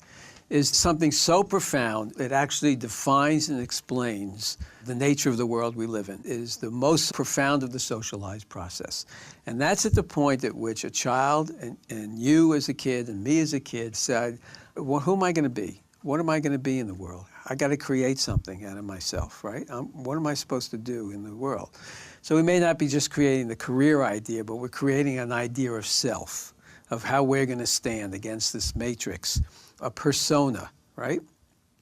B: is something so profound it actually defines and explains the nature of the world we live in. It is the most profound of the socialized process. And that's at the point at which a child and you as a kid and me as a kid said, well, who am I going to be? What am I going to be in the world? I got to create something out of myself, right? What am I supposed to do in the world? So we may not be just creating the career idea, but we're creating an idea of self, of how we're going to stand against this matrix, a persona, right?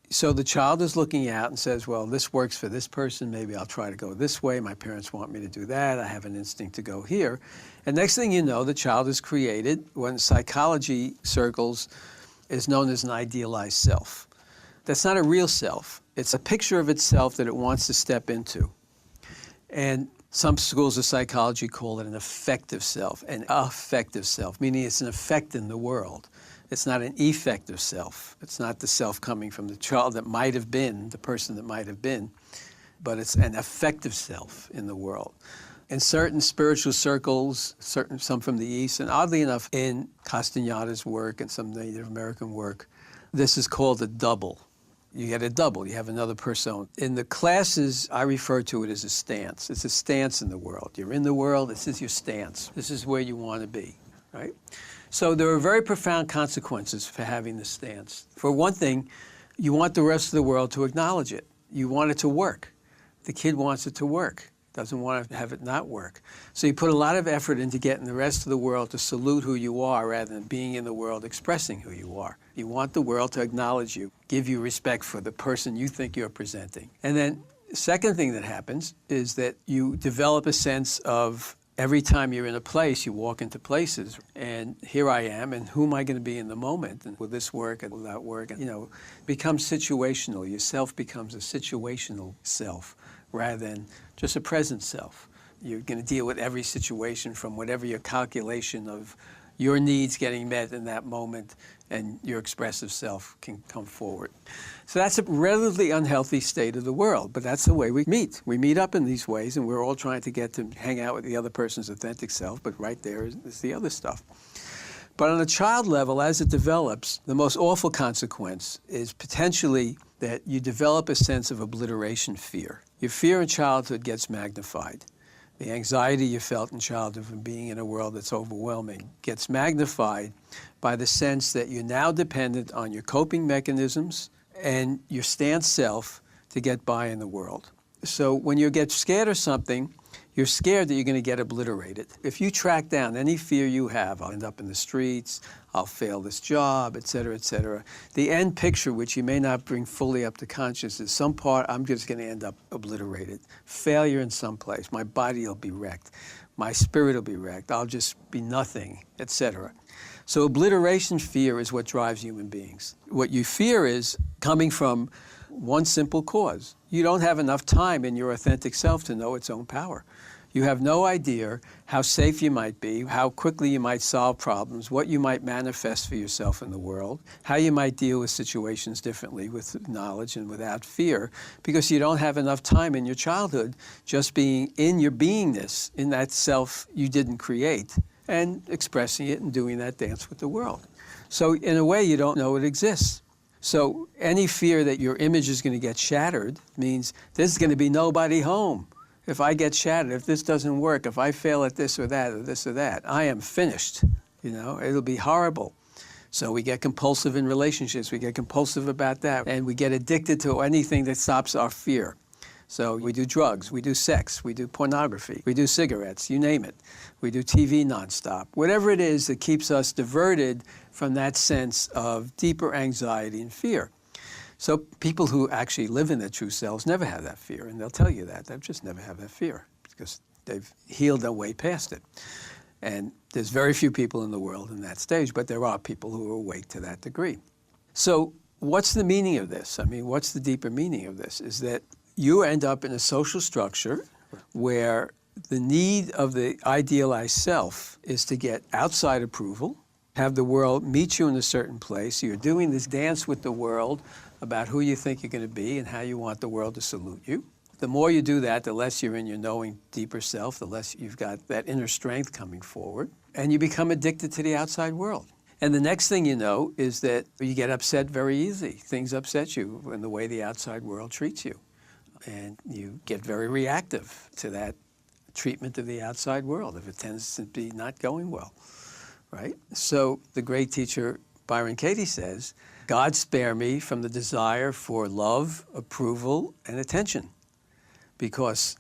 B: So the child is looking out and says, well, this works for this person. Maybe I'll try to go this way. My parents want me to do that. I have an instinct to go here. And next thing you know, the child is created, what in psychology circles is known as an idealized self. That's not a real self. It's a picture of itself that it wants to step into. And some schools of psychology call it an affective self, meaning it's an effect in the world. It's not an effective self. It's not the self coming from the child that might have been, the person that might have been, but it's an effective self in the world. In certain spiritual circles, some from the East, and oddly enough, in Castañeda's work and some Native American work, this is called a double. You get a double, you have another persona. In the classes, I refer to it as a stance. It's a stance in the world. You're in the world, this is your stance. This is where you want to be, right? So there are very profound consequences for having this stance. For one thing, you want the rest of the world to acknowledge it. You want it to work. The kid wants it to work, doesn't want to have it not work. So you put a lot of effort into getting the rest of the world to salute who you are rather than being in the world expressing who you are. You want the world to acknowledge you, give you respect for the person you think you're presenting. And then the second thing that happens is that you develop a sense of every time you're in a place, you walk into places, and here I am, and who am I going to be in the moment? And will this work, and will that work? And, it becomes situational. Your self becomes a situational self rather than just a present self. You're going to deal with every situation from whatever your calculation of your needs getting met in that moment, and your expressive self can come forward. So that's a relatively unhealthy state of the world, but that's the way we meet. We meet up in these ways, and we're all trying to get to hang out with the other person's authentic self, but right there is the other stuff. But on a child level, as it develops, the most awful consequence is potentially that you develop a sense of obliteration fear. Your fear in childhood gets magnified The anxiety you felt in childhood from being in a world that's overwhelming gets magnified by the sense that you're now dependent on your coping mechanisms and your stand self to get by in the world. So when you get scared of something, you're scared that you're going to get obliterated. If you track down any fear you have, I'll end up in the streets, I'll fail this job, et cetera, the end picture, which you may not bring fully up to consciousness, some part I'm just going to end up obliterated. Failure in some place. My body will be wrecked. My spirit will be wrecked. I'll just be nothing, et cetera. So obliteration fear is what drives human beings. What you fear is coming from one simple cause. You don't have enough time in your authentic self to know its own power. You have no idea how safe you might be, how quickly you might solve problems, what you might manifest for yourself in the world, how you might deal with situations differently with knowledge and without fear, because you don't have enough time in your childhood just being in your beingness, in that self you didn't create, and expressing it and doing that dance with the world. So in a way, you don't know it exists. So any fear that your image is going to get shattered means there's going to be nobody home. If I get shattered, if this doesn't work, if I fail at this or that, I am finished. It'll be horrible. So we get compulsive in relationships, we get compulsive about that, and we get addicted to anything that stops our fear. So we do drugs, we do sex, we do pornography, we do cigarettes, you name it. We do TV nonstop. Whatever it is that keeps us diverted from that sense of deeper anxiety and fear. So people who actually live in their true selves never have that fear, and they'll tell you that. They'll just never have that fear because they've healed their way past it. And there's very few people in the world in that stage, but there are people who are awake to that degree. So what's the meaning of this? I mean, what's the deeper meaning of this? Is that you end up in a social structure where the need of the idealized self is to get outside approval, have the world meet you in a certain place. You're doing this dance with the world about who you think you're going to be and how you want the world to salute you. The more you do that, the less you're in your knowing deeper self, the less you've got that inner strength coming forward, and you become addicted to the outside world. And the next thing you know is that you get upset very easy. Things upset you in the way the outside world treats you. And you get very reactive to that treatment of the outside world if it tends to be not going well, right? So the great teacher Byron Katie says, God spare me from the desire for love, approval, and attention. Because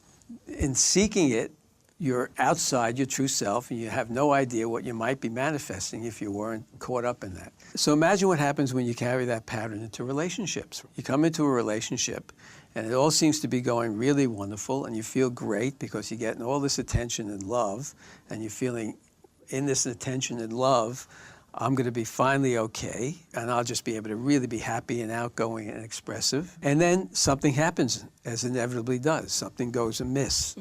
B: in seeking it, you're outside your true self and you have no idea what you might be manifesting if you weren't caught up in that. So imagine what happens when you carry that pattern into relationships. You come into a relationship and it all seems to be going really wonderful and you feel great because you're getting all this attention and love and you're feeling in this attention and love, I'm going to be finally okay, and I'll just be able to really be happy and outgoing and expressive. And then something happens, as inevitably does. Something goes amiss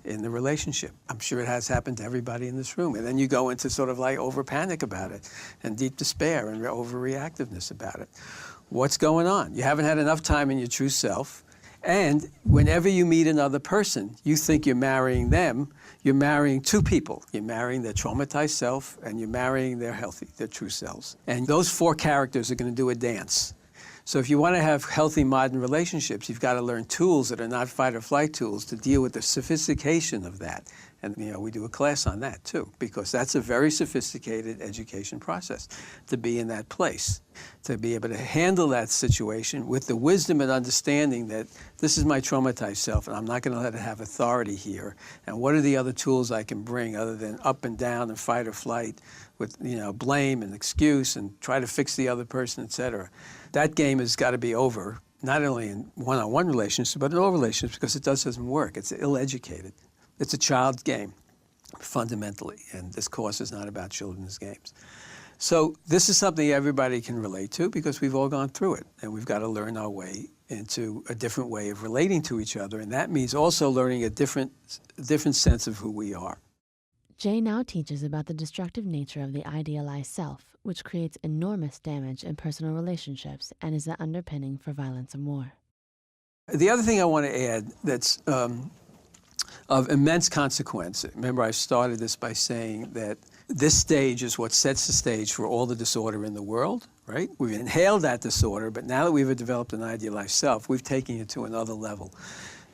B: in the relationship. I'm sure it has happened to everybody in this room. And then you go into sort of like over-panic about it, and deep despair and overreactiveness about it. What's going on? You haven't had enough time in your true self. And whenever you meet another person, you think you're marrying them, you're marrying two people. You're marrying their traumatized self and you're marrying their true selves. And those four characters are going to do a dance. So if you want to have healthy modern relationships, you've got to learn tools that are not fight or flight tools to deal with the sophistication of that. And we do a class on that too, because that's a very sophisticated education process, to be in that place, to be able to handle that situation with the wisdom and understanding that this is my traumatized self and I'm not going to let it have authority here. And what are the other tools I can bring other than up and down and fight or flight with blame and excuse and try to fix the other person, et cetera. That game has got to be over, not only in one-on-one relationships, but in all relationships, because it doesn't work. It's ill-educated. It's a child's game, fundamentally, and this course is not about children's games. So this is something everybody can relate to because we've all gone through it, and we've got to learn our way into a different way of relating to each other, and that means also learning a different sense of who we are.
A: Jay now teaches about the destructive nature of the idealized self, which creates enormous damage in personal relationships and is the underpinning for violence and war.
B: The other thing I want to add that's of immense consequence. Remember, I started this by saying that this stage is what sets the stage for all the disorder in the world, right? We've inhaled that disorder, but now that we've developed an idealized self, we've taken it to another level.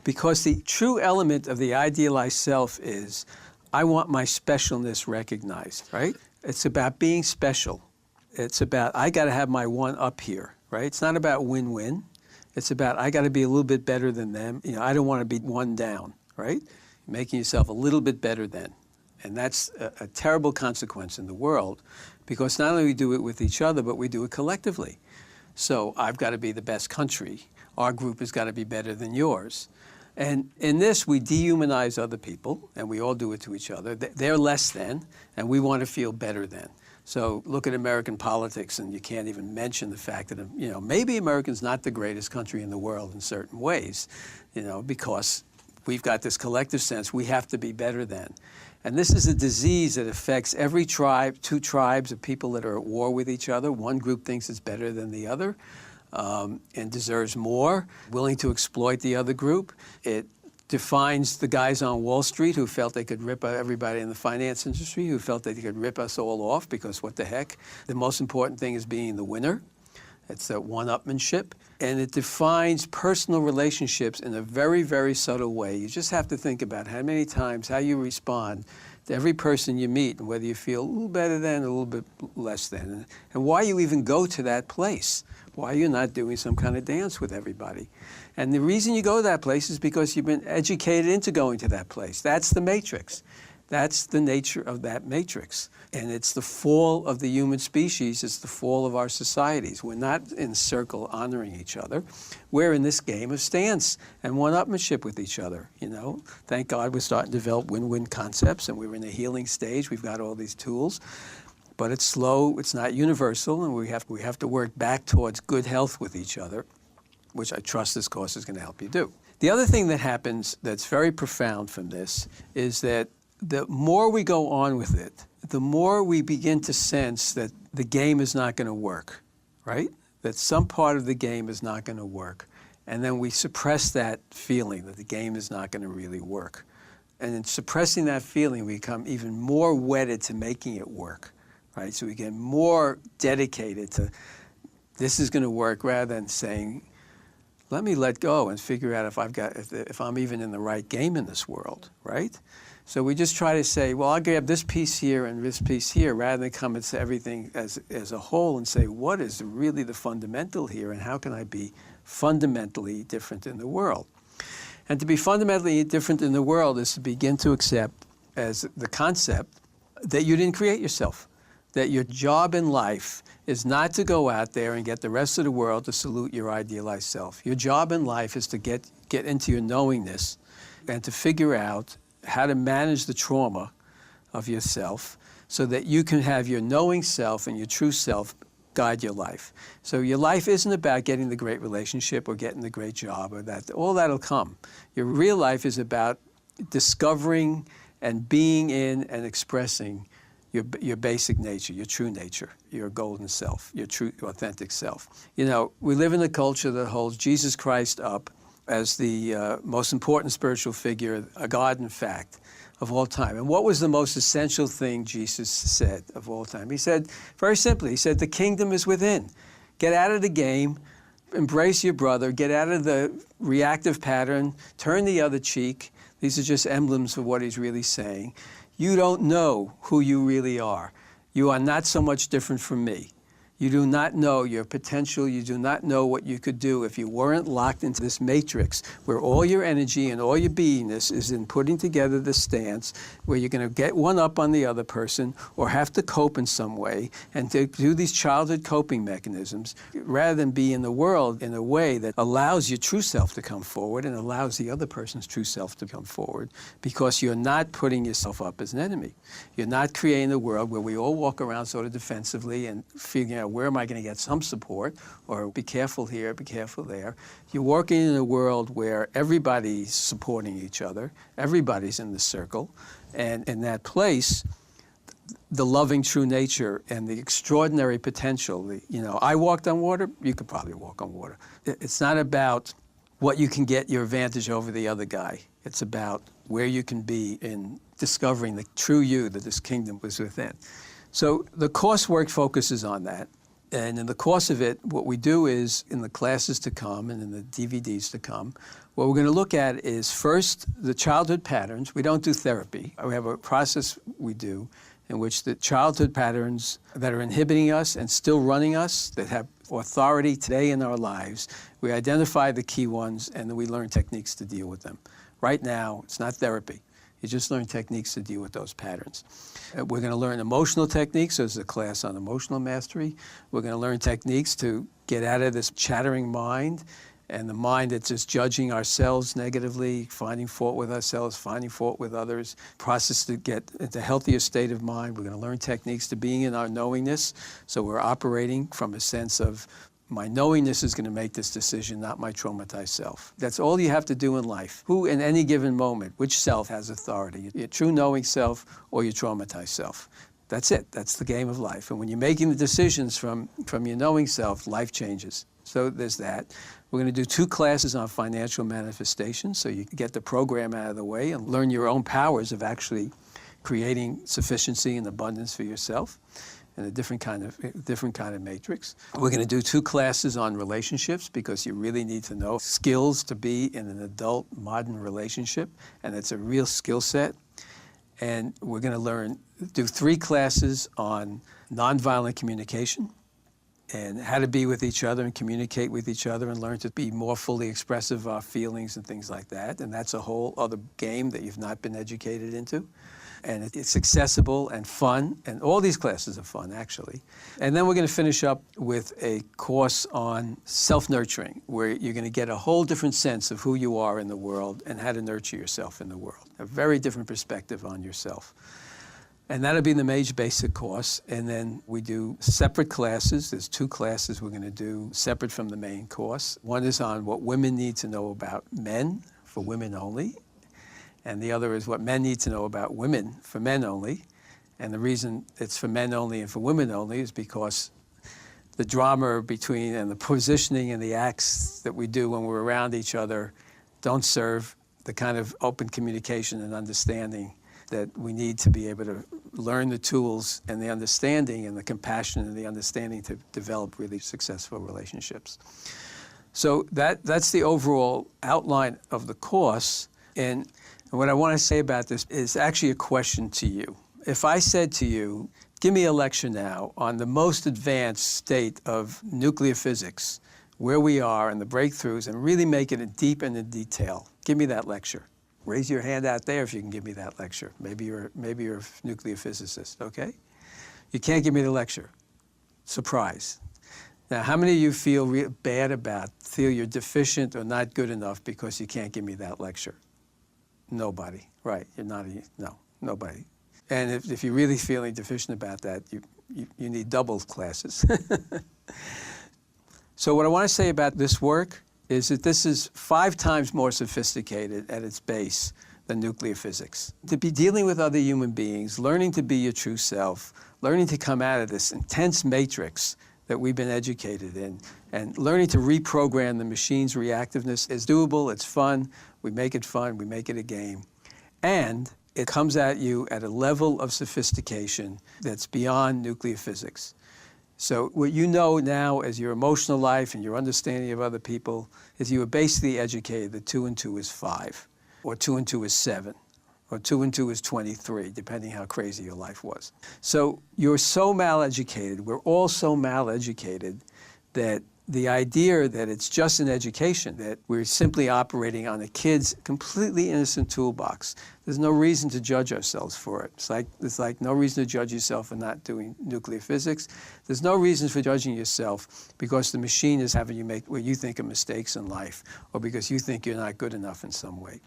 B: Because the true element of the idealized self is, I want my specialness recognized, right? It's about being special. It's about, I got to have my one up here, right? It's not about win-win. It's about, I got to be a little bit better than them. You know, I don't want to be one down, right? Making yourself a little bit better than. And that's a terrible consequence in the world, because not only do we do it with each other, but we do it collectively. So I've got to be the best country. Our group has got to be better than yours. And in this, we dehumanize other people, and we all do it to each other. They're less than, and we want to feel better than. So look at American politics, and you can't even mention the fact that, you know, maybe America's not the greatest country in the world in certain ways, you know, because we've got this collective sense we have to be better than. And this is a disease that affects every tribe, two tribes of people that are at war with each other. One group thinks it's better than the other. And deserves more, willing to exploit the other group. It defines the guys on Wall Street who felt they could rip everybody in the finance industry, who felt they could rip us all off because what the heck. The most important thing is being the winner. It's that one-upmanship. And it defines personal relationships in a very, very subtle way. You just have to think about how many times, how you respond to every person you meet, and whether you feel a little better than, a little bit less than, and why you even go to that place. Why you're not doing some kind of dance with everybody. And the reason you go to that place is because you've been educated into going to that place. That's the matrix. That's the nature of that matrix. And it's the fall of the human species. It's the fall of our societies. We're not in a circle honoring each other. We're in this game of stance and one-upmanship with each other, you know. Thank God we're starting to develop win-win concepts, and we're in a healing stage. We've got all these tools. But it's slow, it's not universal, and we have to work back towards good health with each other, which I trust this course is going to help you do. The other thing that happens that's very profound from this is that the more we go on with it, the more we begin to sense that the game is not going to work, right? That some part of the game is not going to work. And then we suppress that feeling that the game is not going to really work. And in suppressing that feeling, we become even more wedded to making it work. Right, so we get more dedicated to this is going to work, rather than saying, let me let go and figure out if I'm even in the right game in this world, right? So we just try to say, well, I'll grab this piece here and this piece here, rather than come into everything as a whole and say, what is really the fundamental here, and how can I be fundamentally different in the world? And to be fundamentally different in the world is to begin to accept as the concept that you didn't create yourself. That your job in life is not to go out there and get the rest of the world to salute your idealized self. Your job in life is to get into your knowingness and to figure out how to manage the trauma of yourself so that you can have your knowing self and your true self guide your life. So your life isn't about getting the great relationship or getting the great job or that. All that'll come. Your real life is about discovering and being in and expressing your basic nature, your true nature, your golden self, your true, authentic self. You know, we live in a culture that holds Jesus Christ up as the most important spiritual figure, a God, in fact, of all time. And what was the most essential thing Jesus said of all time? He said, very simply, he said, the kingdom is within. Get out of the game, embrace your brother, get out of the reactive pattern, turn the other cheek. These are just emblems of what he's really saying. You don't know who you really are. You are not so much different from me. You do not know your potential. You do not know what you could do if you weren't locked into this matrix where all your energy and all your beingness is in putting together this stance where you're going to get one up on the other person or have to cope in some way and to do these childhood coping mechanisms rather than be in the world in a way that allows your true self to come forward and allows the other person's true self to come forward, because you're not putting yourself up as an enemy. You're not creating a world where we all walk around sort of defensively and figuring out where am I going to get some support, or be careful here, be careful there. You're working in a world where everybody's supporting each other, everybody's in the circle, and in that place, the loving true nature and the extraordinary potential, I walked on water, you could probably walk on water. It's not about what you can get your advantage over the other guy. It's about where you can be in discovering the true you that this kingdom was within. So the coursework focuses on that. And in the course of it, what we do is, in the classes to come and in the DVDs to come, what we're going to look at is first the childhood patterns. We don't do therapy. We have a process we do in which the childhood patterns that are inhibiting us and still running us, that have authority today in our lives, we identify the key ones and then we learn techniques to deal with them. Right now, it's not therapy. You just learn techniques to deal with those patterns. We're going to learn emotional techniques. There's a class on emotional mastery. We're going to learn techniques to get out of this chattering mind and the mind that's just judging ourselves negatively, finding fault with ourselves, finding fault with others, process to get into a healthier state of mind. We're going to learn techniques to being in our knowingness. So we're operating from a sense of my knowingness is going to make this decision, not my traumatized self. That's all you have to do in life. Who, in any given moment, which self has authority? Your true knowing self or your traumatized self? That's it. That's the game of life. And when you're making the decisions from your knowing self, life changes. So there's that. We're going to do 2 classes on financial manifestation, so you can get the program out of the way and learn your own powers of actually creating sufficiency and abundance for yourself in a different kind of matrix. We're going to do 2 classes on relationships because you really need to know skills to be in an adult modern relationship, and it's a real skill set. And we're going to do 3 classes on nonviolent communication and how to be with each other and communicate with each other and learn to be more fully expressive of our feelings and things like that. And that's a whole other game that you've not been educated into. And it's accessible and fun, and all these classes are fun, actually. And then we're going to finish up with a course on self-nurturing, where you're going to get a whole different sense of who you are in the world and how to nurture yourself in the world, a very different perspective on yourself. And that'll be the major basic course. And then we do separate classes. There's 2 classes we're going to do separate from the main course. One is on what women need to know about men, for women only. And the other is what men need to know about women, for men only. And the reason it's for men only and for women only is because the drama between and the positioning and the acts that we do when we're around each other don't serve the kind of open communication and understanding that we need to be able to learn the tools and the understanding and the compassion and the understanding to develop really successful relationships. So that's the overall outline of the course. And what I want to say about this is actually a question to you. If I said to you, give me a lecture now on the most advanced state of nuclear physics, where we are and the breakthroughs, and really make it deep and in detail, give me that lecture. Raise your hand out there if you can give me that lecture. Maybe you're a nuclear physicist, okay? You can't give me the lecture. Surprise. Now, how many of you feel feel you're deficient or not good enough because you can't give me that lecture? Nobody, right? You're not, no, nobody. And if you're really feeling deficient about that, you need double classes. So what I want to say about this work is that this is 5 times more sophisticated at its base than nuclear physics. To be dealing with other human beings, learning to be your true self, learning to come out of this intense matrix that we've been educated in, and learning to reprogram the machine's reactiveness is doable, it's fun, we make it fun, we make it a game. And it comes at you at a level of sophistication that's beyond nuclear physics. So what you know now as your emotional life and your understanding of other people is you are basically educated that 2 and 2 is 5, or 2 and 2 is 7, or 2 and 2 is 23, depending how crazy your life was. So you're so mal-educated, we're all so mal-educated, that the idea that it's just an education, that we're simply operating on a kid's completely innocent toolbox. There's no reason to judge ourselves for it. It's like no reason to judge yourself for not doing nuclear physics. There's no reason for judging yourself because the machine is having you make what you think are mistakes in life, or because you think you're not good enough in some way.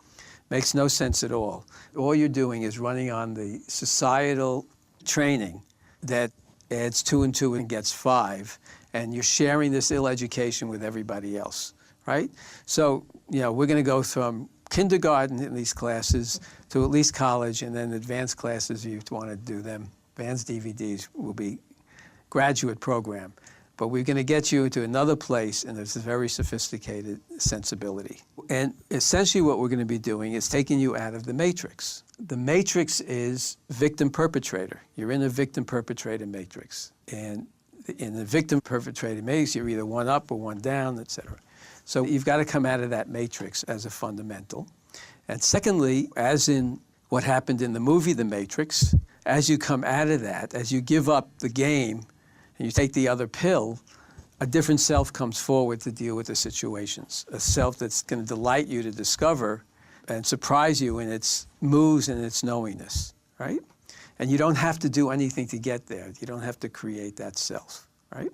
B: Makes no sense at all. All you're doing is running on the societal training that adds 2 and 2 and gets 5, and you're sharing this ill education with everybody else, right? So, we're going to go from kindergarten in these classes to at least college, and then advanced classes, if you want to do them. Advanced DVDs will be graduate program. But we're going to get you into another place, and there's a very sophisticated sensibility. And essentially what we're going to be doing is taking you out of the matrix. The matrix is victim-perpetrator. You're in a victim-perpetrator matrix. And In the victim-perpetrator matrix, you're either one up or one down, etc. So you've got to come out of that matrix as a fundamental. And secondly, as in what happened in the movie The Matrix, as you come out of that, as you give up the game and you take the other pill, a different self comes forward to deal with the situations, a self that's going to delight you to discover and surprise you in its moves and its knowingness, right? And you don't have to do anything to get there. You don't have to create that self, right?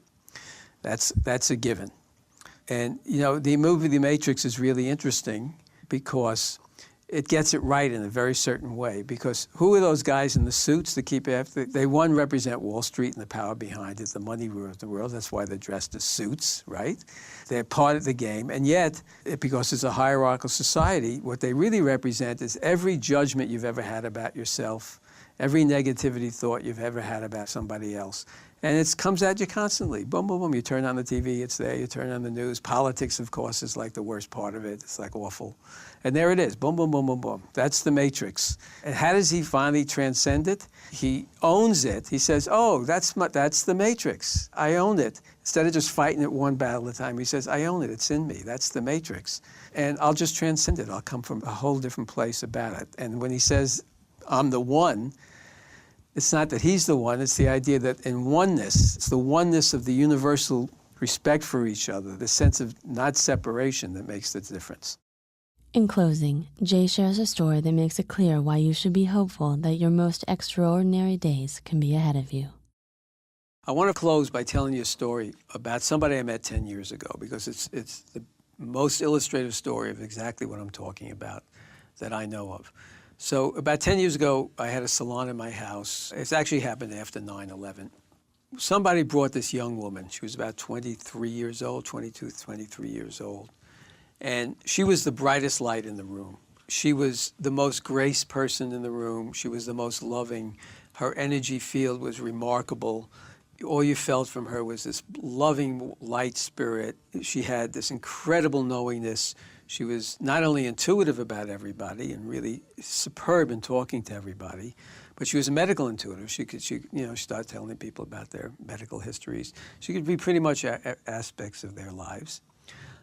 B: That's a given. And, you know, the movie The Matrix is really interesting because it gets it right in a very certain way. Because who are those guys in the suits that keep after? They, one, represent Wall Street and the power behind it, the money rules the world. That's why they're dressed as suits, right? They're part of the game. And yet, because it's a hierarchical society, what they really represent is every judgment you've ever had about yourself, every negativity thought you've ever had about somebody else. And it comes at you constantly. Boom, boom, boom. You turn on the TV, it's there. You turn on the news. Politics, of course, is like the worst part of it. It's like awful. And there it is. Boom, boom, boom, boom, boom. That's the matrix. And how does he finally transcend it? He owns it. He says, oh, that's the matrix. I own it. Instead of just fighting it one battle at a time, he says, I own it. It's in me. That's the matrix. And I'll just transcend it. I'll come from a whole different place about it. And when he says, I'm the one, it's not that he's the one, it's the idea that in oneness, it's the oneness of the universal respect for each other, the sense of not separation that makes the difference.
A: In closing, Jay shares a story that makes it clear why you should be hopeful that your most extraordinary days can be ahead of you.
B: I want to close by telling you a story about somebody I met 10 years ago, because it's the most illustrative story of exactly what I'm talking about that I know of. So about 10 years ago, I had a salon in my house. It's actually happened after 9/11. Somebody brought this young woman. She was about 23 years old, 22, 23 years old. And she was the brightest light in the room. She was the most grace person in the room. She was the most loving. Her energy field was remarkable. All you felt from her was this loving, light spirit. She had this incredible knowingness. She was not only intuitive about everybody and really superb in talking to everybody, but she was a medical intuitive. She started telling people about their medical histories. She could be pretty much aspects of their lives.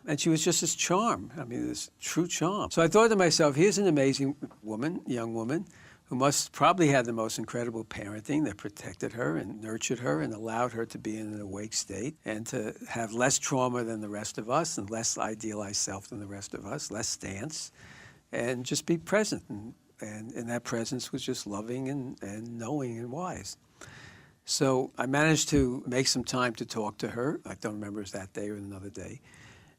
B: And she was just this charm, this true charm. So I thought to myself, here's an amazing woman, young woman, who must probably have the most incredible parenting that protected her and nurtured her and allowed her to be in an awake state and to have less trauma than the rest of us and less idealized self than the rest of us, less stance, and just be present. And that presence was just loving and knowing and wise. So I managed to make some time to talk to her. I don't remember if it was that day or another day.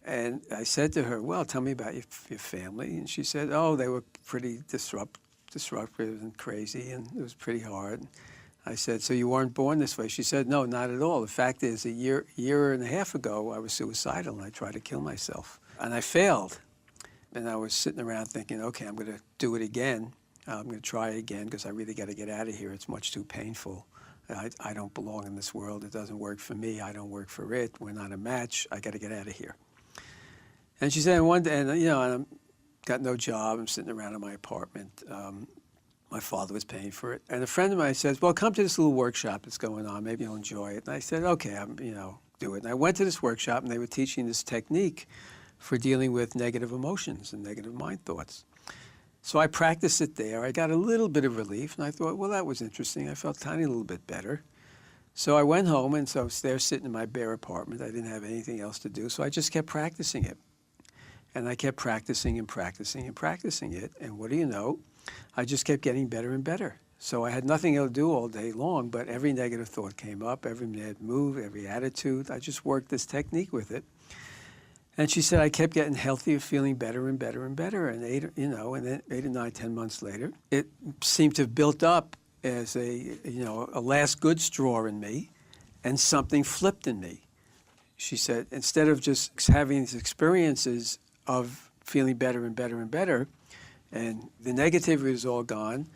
B: And I said to her, well, tell me about your family. And she said, oh, they were pretty disruptive and crazy, and it was pretty hard. I said, so you weren't born this way? She said, no, not at all. The fact is, a year and a half ago, I was suicidal, and I tried to kill myself. And I failed. And I was sitting around thinking, okay, I'm going to do it again. I'm going to try it again, because I really got to get out of here. It's much too painful. I don't belong in this world. It doesn't work for me. I don't work for it. We're not a match. I got to get out of here. And she said, one day, and I'm got no job. I'm sitting around in my apartment. My father was paying for it. And a friend of mine says, well, come to this little workshop that's going on. Maybe you'll enjoy it. And I said, okay, do it. And I went to this workshop, and they were teaching this technique for dealing with negative emotions and negative mind thoughts. So I practiced it there. I got a little bit of relief, and I thought, well, that was interesting. I felt a tiny little bit better. So I went home, and so I was there sitting in my bare apartment. I didn't have anything else to do, so I just kept practicing it. And I kept practicing and practicing and practicing it. And what do you know? I just kept getting better and better. So I had nothing else to do all day long, but every negative thought came up, every bad move, every attitude. I just worked this technique with it. And she said I kept getting healthier, feeling better and better and better. And and then 8 or 9, 10 months later, it seemed to have built up as a last good straw in me, and something flipped in me. She said, instead of just having these experiences of feeling better and better and better, and the negativity was all gone,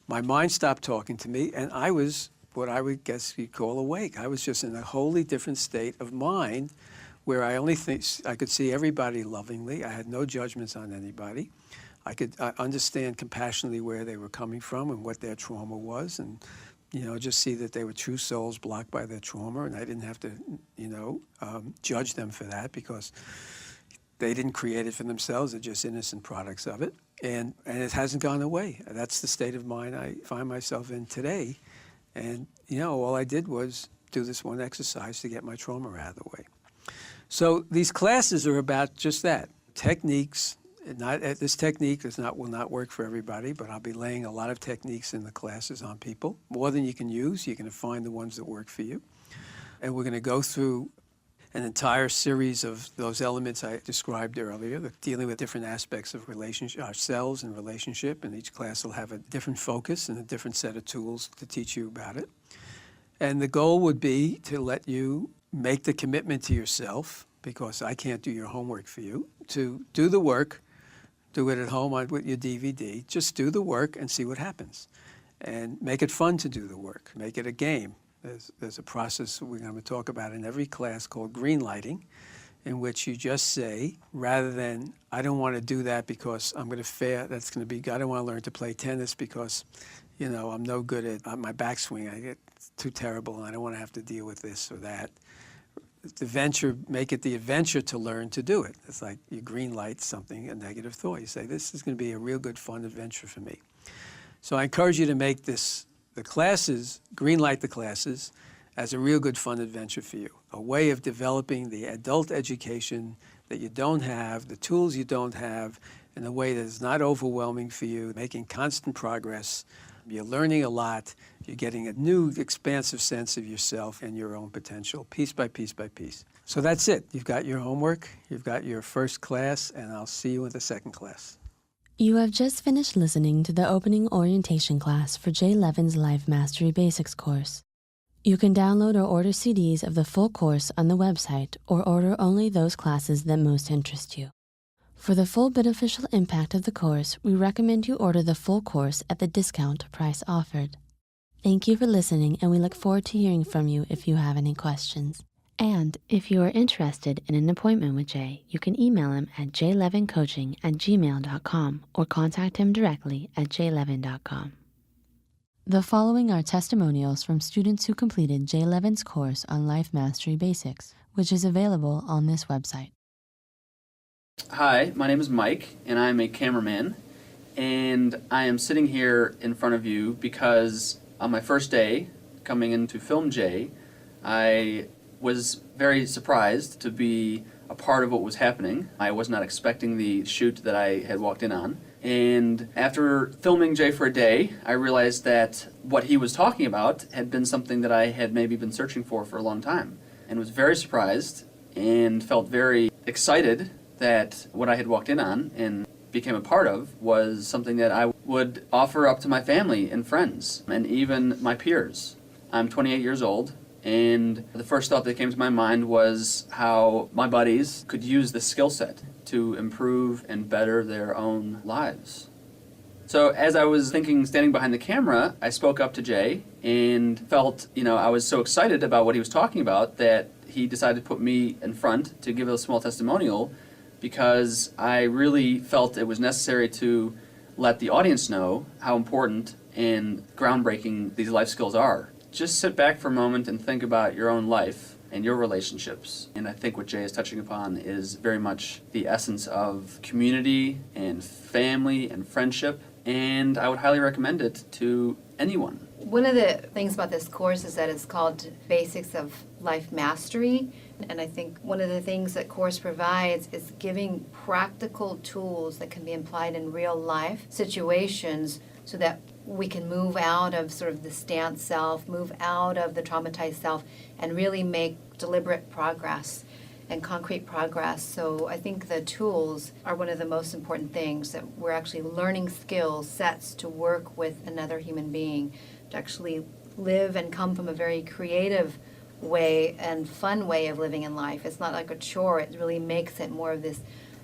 B: my mind stopped talking to me, and I was what I would guess you'd call awake. I was just in a wholly different state of mind, where I could see everybody lovingly. I had no judgments on anybody. I could understand compassionately where they were coming from and what their trauma was, and just see that they were true souls blocked by their trauma, and I didn't have to, judge them for that because they didn't create it for themselves. They're just innocent products of it. And it hasn't gone away. That's the state of mind I find myself in today. And, all I did was do this one exercise to get my trauma out of the way. So these classes are about just that, techniques. This technique will not work for everybody, but I'll be laying a lot of techniques in the classes on people, more than you can use. You're going to find the ones that work for you. And we're going to go through an entire series of those elements I described earlier, dealing with different aspects of relationship, ourselves and relationship, and each class will have a different focus and a different set of tools to teach you about it. And the goal would be to let you make the commitment to yourself, because I can't do your homework for you, to do the work, do it at home with your DVD, just do the work and see what happens. And make it fun to do the work, make it a game. There's a process we're going to talk about in every class called green lighting, in which you just say, rather than, I don't want to do that because I'm going to fail, I don't want to learn to play tennis because, I'm no good at my backswing, I get too terrible and I don't want to have to deal with this or that. Make it the adventure to learn to do it. It's like you green light something, a negative thought. You say, this is going to be a real good fun adventure for me. So I encourage you to make green light the classes as a real good fun adventure for you, a way of developing the adult education that you don't have, the tools you don't have, in a way that is not overwhelming for you, making constant progress. You're learning a lot. You're getting a new expansive sense of yourself and your own potential, piece by piece by piece. So that's it. You've got your homework, you've got your first class, and I'll see you in the second class.
A: You have just finished listening to the opening orientation class for Jay Levin's Life Mastery Basics course. You can download or order CDs of the full course on the website, or order only those classes that most interest you. For the full beneficial impact of the course, we recommend you order the full course at the discount price offered. Thank you for listening, and we look forward to hearing from you if you have any questions. And if you are interested in an appointment with Jay, you can email him at jlevincoaching@gmail.com or contact him directly at jlevin.com. The following are testimonials from students who completed Jay Levin's course on Life Mastery Basics, which is available on this website.
C: Hi, my name is Mike, and I'm a cameraman, and I am sitting here in front of you because on my first day coming in to film Jay, I was very surprised to be a part of what was happening. I was not expecting the shoot that I had walked in on. And after filming Jay for a day, I realized that what he was talking about had been something that I had maybe been searching for a long time, and was very surprised and felt very excited that what I had walked in on and became a part of was something that I would offer up to my family and friends and even my peers. I'm 28 years old, and the first thought that came to my mind was how my buddies could use this skill set to improve and better their own lives. So as I was thinking, standing behind the camera, I spoke up to Jay and felt, I was so excited about what he was talking about that he decided to put me in front to give a small testimonial, because I really felt it was necessary to let the audience know how important and groundbreaking these life skills are. Just sit back for a moment and think about your own life and your relationships. And I think what Jay is touching upon is very much the essence of community and family and friendship, and I would highly recommend it to anyone.
D: One of the things about this course is that it's called Basics of Life Mastery, and I think one of the things that course provides is giving practical tools that can be applied in real life situations so that we can move out of sort of the stance self, move out of the traumatized self, and really make deliberate progress and concrete progress. So I think the tools are one of the most important things, that we're actually learning skills, sets to work with another human being, to actually live and come from a very creative way and fun way of living in life. It's not like a chore. It really makes it more of this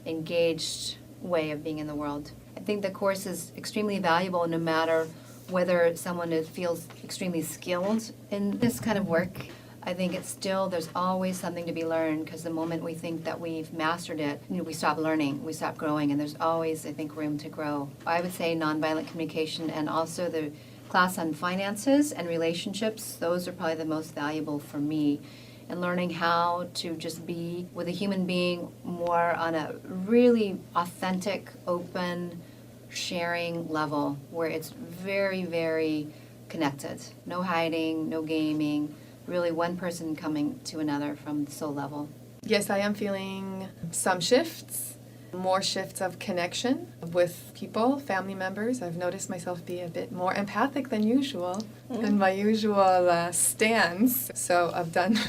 D: engaged way of being in the world. I think the course is extremely valuable no matter whether someone feels extremely skilled in this kind of work. I think there's always something to be learned, because the moment we think that we've mastered it, we stop learning, we stop growing, and there's always, I think, room to grow. I would say nonviolent communication and also the class on finances and relationships. Those are probably the most valuable for me. And learning how to just be with a human being more on a really authentic, open, sharing level where it's very, very connected. No hiding, no gaming, really one person coming to another from the soul level.
E: Yes, I am feeling some shifts, more shifts of connection with people, family members. I've noticed myself be a bit more empathic than usual in my usual stance. So I've done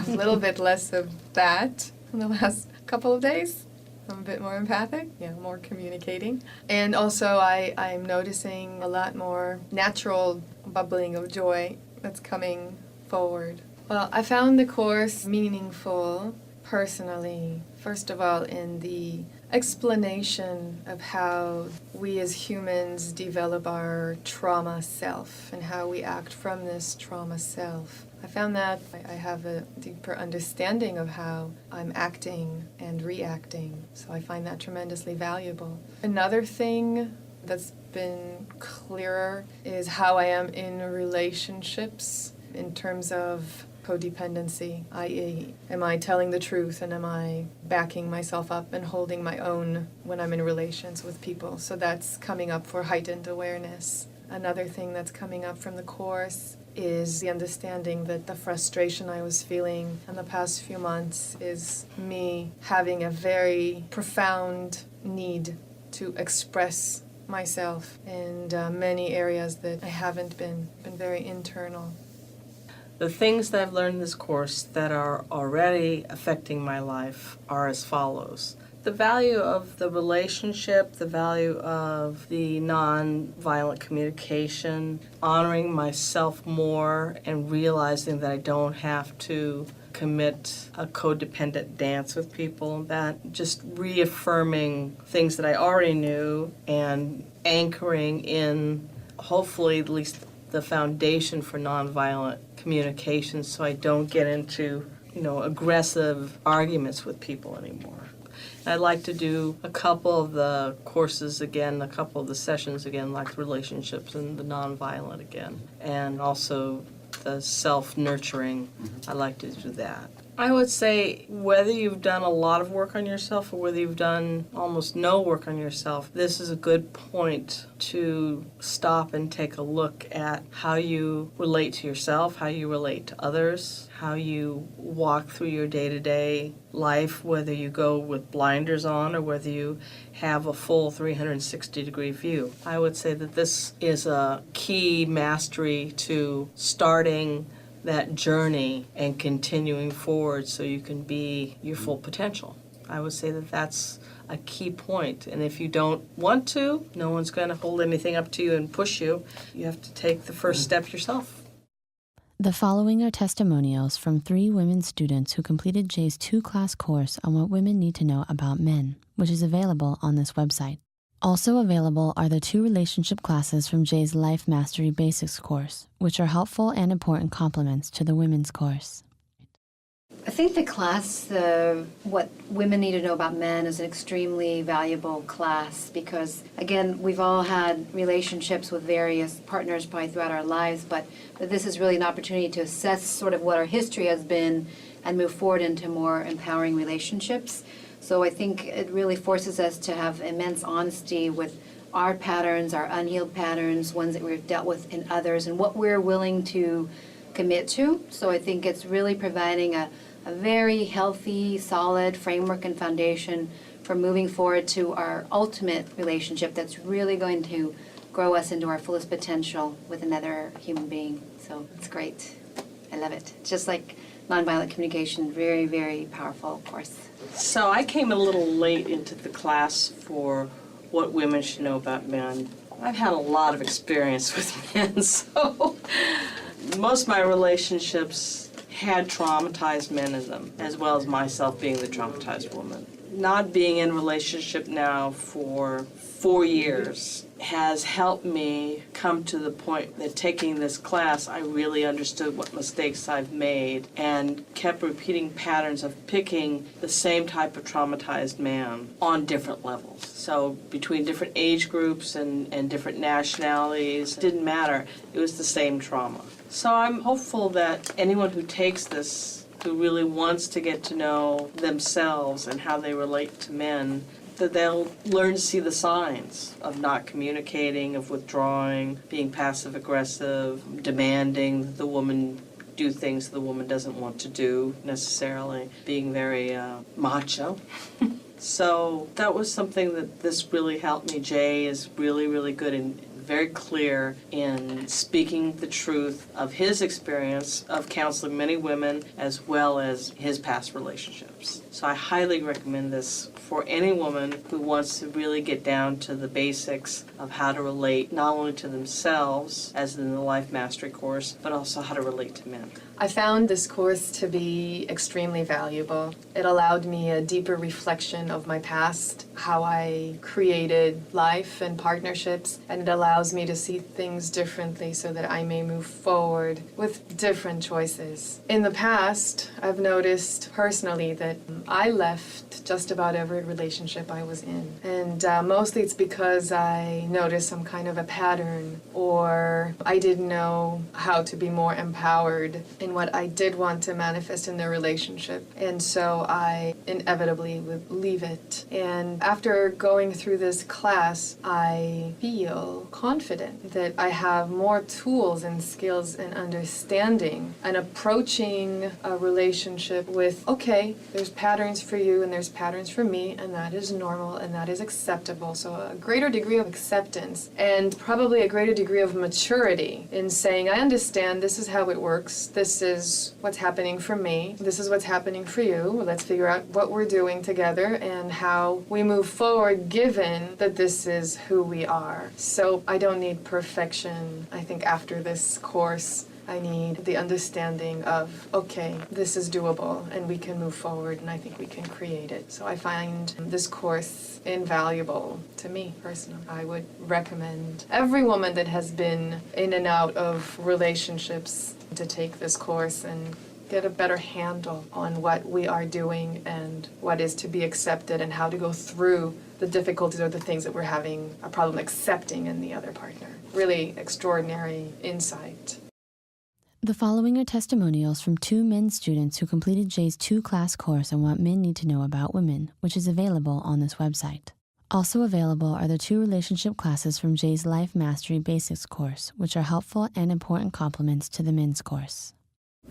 E: a little bit less of that in the last couple of days. I'm a bit more empathic, more communicating. And also I'm noticing a lot more natural bubbling of joy that's coming forward. Well, I found the course meaningful personally, first of all, in the explanation of how we as humans develop our trauma self and how we act from this trauma self. I found that I have a deeper understanding of how I'm acting and reacting, so I find that tremendously valuable. Another thing that's been clearer is how I am in relationships in terms of codependency, i.e., am I telling the truth and am I backing myself up and holding my own when I'm in relations with people? So that's coming up for heightened awareness. Another thing that's coming up from the course is the understanding that the frustration I was feeling in the past few months is me having a very profound need to express myself in many areas that I haven't been very internal.
F: The things that I've learned in this course that are already affecting my life are as follows. The value of the relationship, the value of the non-violent communication, honoring myself more and realizing that I don't have to commit a codependent dance with people, that just reaffirming things that I already knew and anchoring in, hopefully, at least the foundation for nonviolent communication so I don't get into, aggressive arguments with people anymore. I'd like to do a couple of the courses again, a couple of the sessions again, like relationships and the nonviolent again, and also the self-nurturing. I'd like to do that. I would say whether you've done a lot of work on yourself or whether you've done almost no work on yourself, this is a good point to stop and take a look at how you relate to yourself, how you relate to others, how you walk through your day-to-day life, whether you go with blinders on or whether you have a full 360-degree view. I would say that this is a key mastery to starting that journey and continuing forward so you can be your full potential. I would say that that's a key point. And if you don't want to, no one's going to hold anything up to you and push you. You have to take the first step yourself.
A: The following are testimonials from 3 women students who completed Jay's 2-class course on what women need to know about men, which is available on this website. Also available are the 2 relationship classes from Jay's Life Mastery Basics course, which are helpful and important complements to the women's course.
D: I think the class, what women need to know about men, is an extremely valuable class because, again, we've all had relationships with various partners probably throughout our lives, but this is really an opportunity to assess sort of what our history has been and move forward into more empowering relationships. So I think it really forces us to have immense honesty with our patterns, our unhealed patterns, ones that we've dealt with in others, and what we're willing to commit to. So I think it's really providing a very healthy, solid framework and foundation for moving forward to our ultimate relationship that's really going to grow us into our fullest potential with another human being. So it's great. I love it. It's just like nonviolent communication, very, very powerful course.
F: So I came a little late into the class for what women should know about men. I've had a lot of experience with men, so most of my relationships had traumatized men in them, as well as myself being the traumatized woman. Not being in a relationship now for 4 years has helped me come to the point that taking this class, I really understood what mistakes I've made and kept repeating patterns of picking the same type of traumatized man on different levels. So between different age groups and different nationalities, it didn't matter. It was the same trauma. So I'm hopeful that anyone who takes this, who really wants to get to know themselves and how they relate to men, that they'll learn to see the signs of not communicating, of withdrawing, being passive-aggressive, demanding that the woman do things the woman doesn't want to do necessarily, being very macho. So that was something that this really helped me. Jay is really, really good and very clear in speaking the truth of his experience of counseling many women as well as his past relationships. So I highly recommend this for any woman who wants to really get down to the basics of how to relate not only to themselves, as in the Life Mastery course, but also how to relate to men.
E: I found this course to be extremely valuable. It allowed me a deeper reflection of my past, how I created life and partnerships, and it allows me to see things differently so that I may move forward with different choices. In the past, I've noticed personally that I left just about every relationship I was in. And mostly it's because I noticed some kind of a pattern, or I didn't know how to be more empowered in what I did want to manifest in the relationship. And so I inevitably would leave it. And after going through this class, I feel confident that I have more tools and skills and understanding and approaching a relationship with, okay, there's patterns for you and there's patterns for me, and that is normal and that is acceptable. So a greater degree of acceptance and probably a greater degree of maturity in saying, I understand this is how it works. This is what's happening for me. This is what's happening for you. Let's figure out what we're doing together and how we move forward given that this is who we are. So I don't need perfection. I think after this course, I need the understanding of, okay, this is doable and we can move forward and I think we can create it. So I find this course invaluable to me personally. I would recommend every woman that has been in and out of relationships to take this course and get a better handle on what we are doing and what is to be accepted and how to go through the difficulties or the things that we're having a problem accepting in the other partner. Really extraordinary insight.
A: The following are testimonials from 2 men students who completed Jay's 2-class course on what men need to know about women, which is available on this website. Also available are the 2 relationship classes from Jay's Life Mastery Basics course, which are helpful and important complements to the men's course.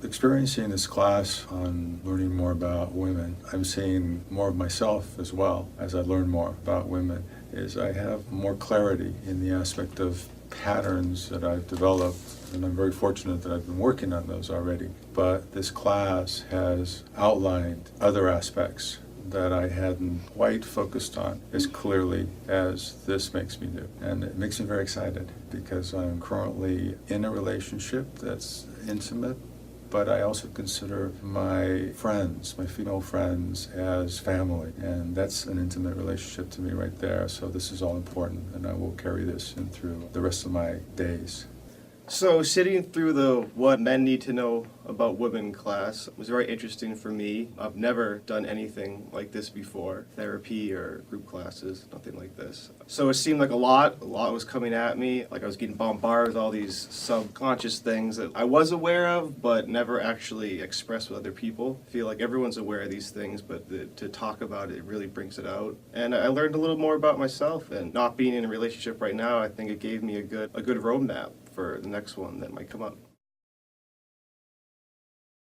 G: Experiencing this class on learning more about women, I'm seeing more of myself as well as I learn more about women, is I have more clarity in the aspect of patterns that I've developed, and I'm very fortunate that I've been working on those already. But this class has outlined other aspects that I hadn't quite focused on as clearly as this makes me do. And it makes me very excited because I'm currently in a relationship that's intimate, but I also consider my friends, my female friends, as family. And that's an intimate relationship to me right there. So this is all important, and I will carry this in through the rest of my days.
H: So sitting through the What Men Need to Know About Women class was very interesting for me. I've never done anything like this before, therapy or group classes, nothing like this. So it seemed like a lot was coming at me, like I was getting bombarded with all these subconscious things that I was aware of, but never actually expressed with other people. I feel like everyone's aware of these things, but to talk about it really brings it out. And I learned a little more about myself, and not being in a relationship right now, I think it gave me a good roadmap for the next one that might come up.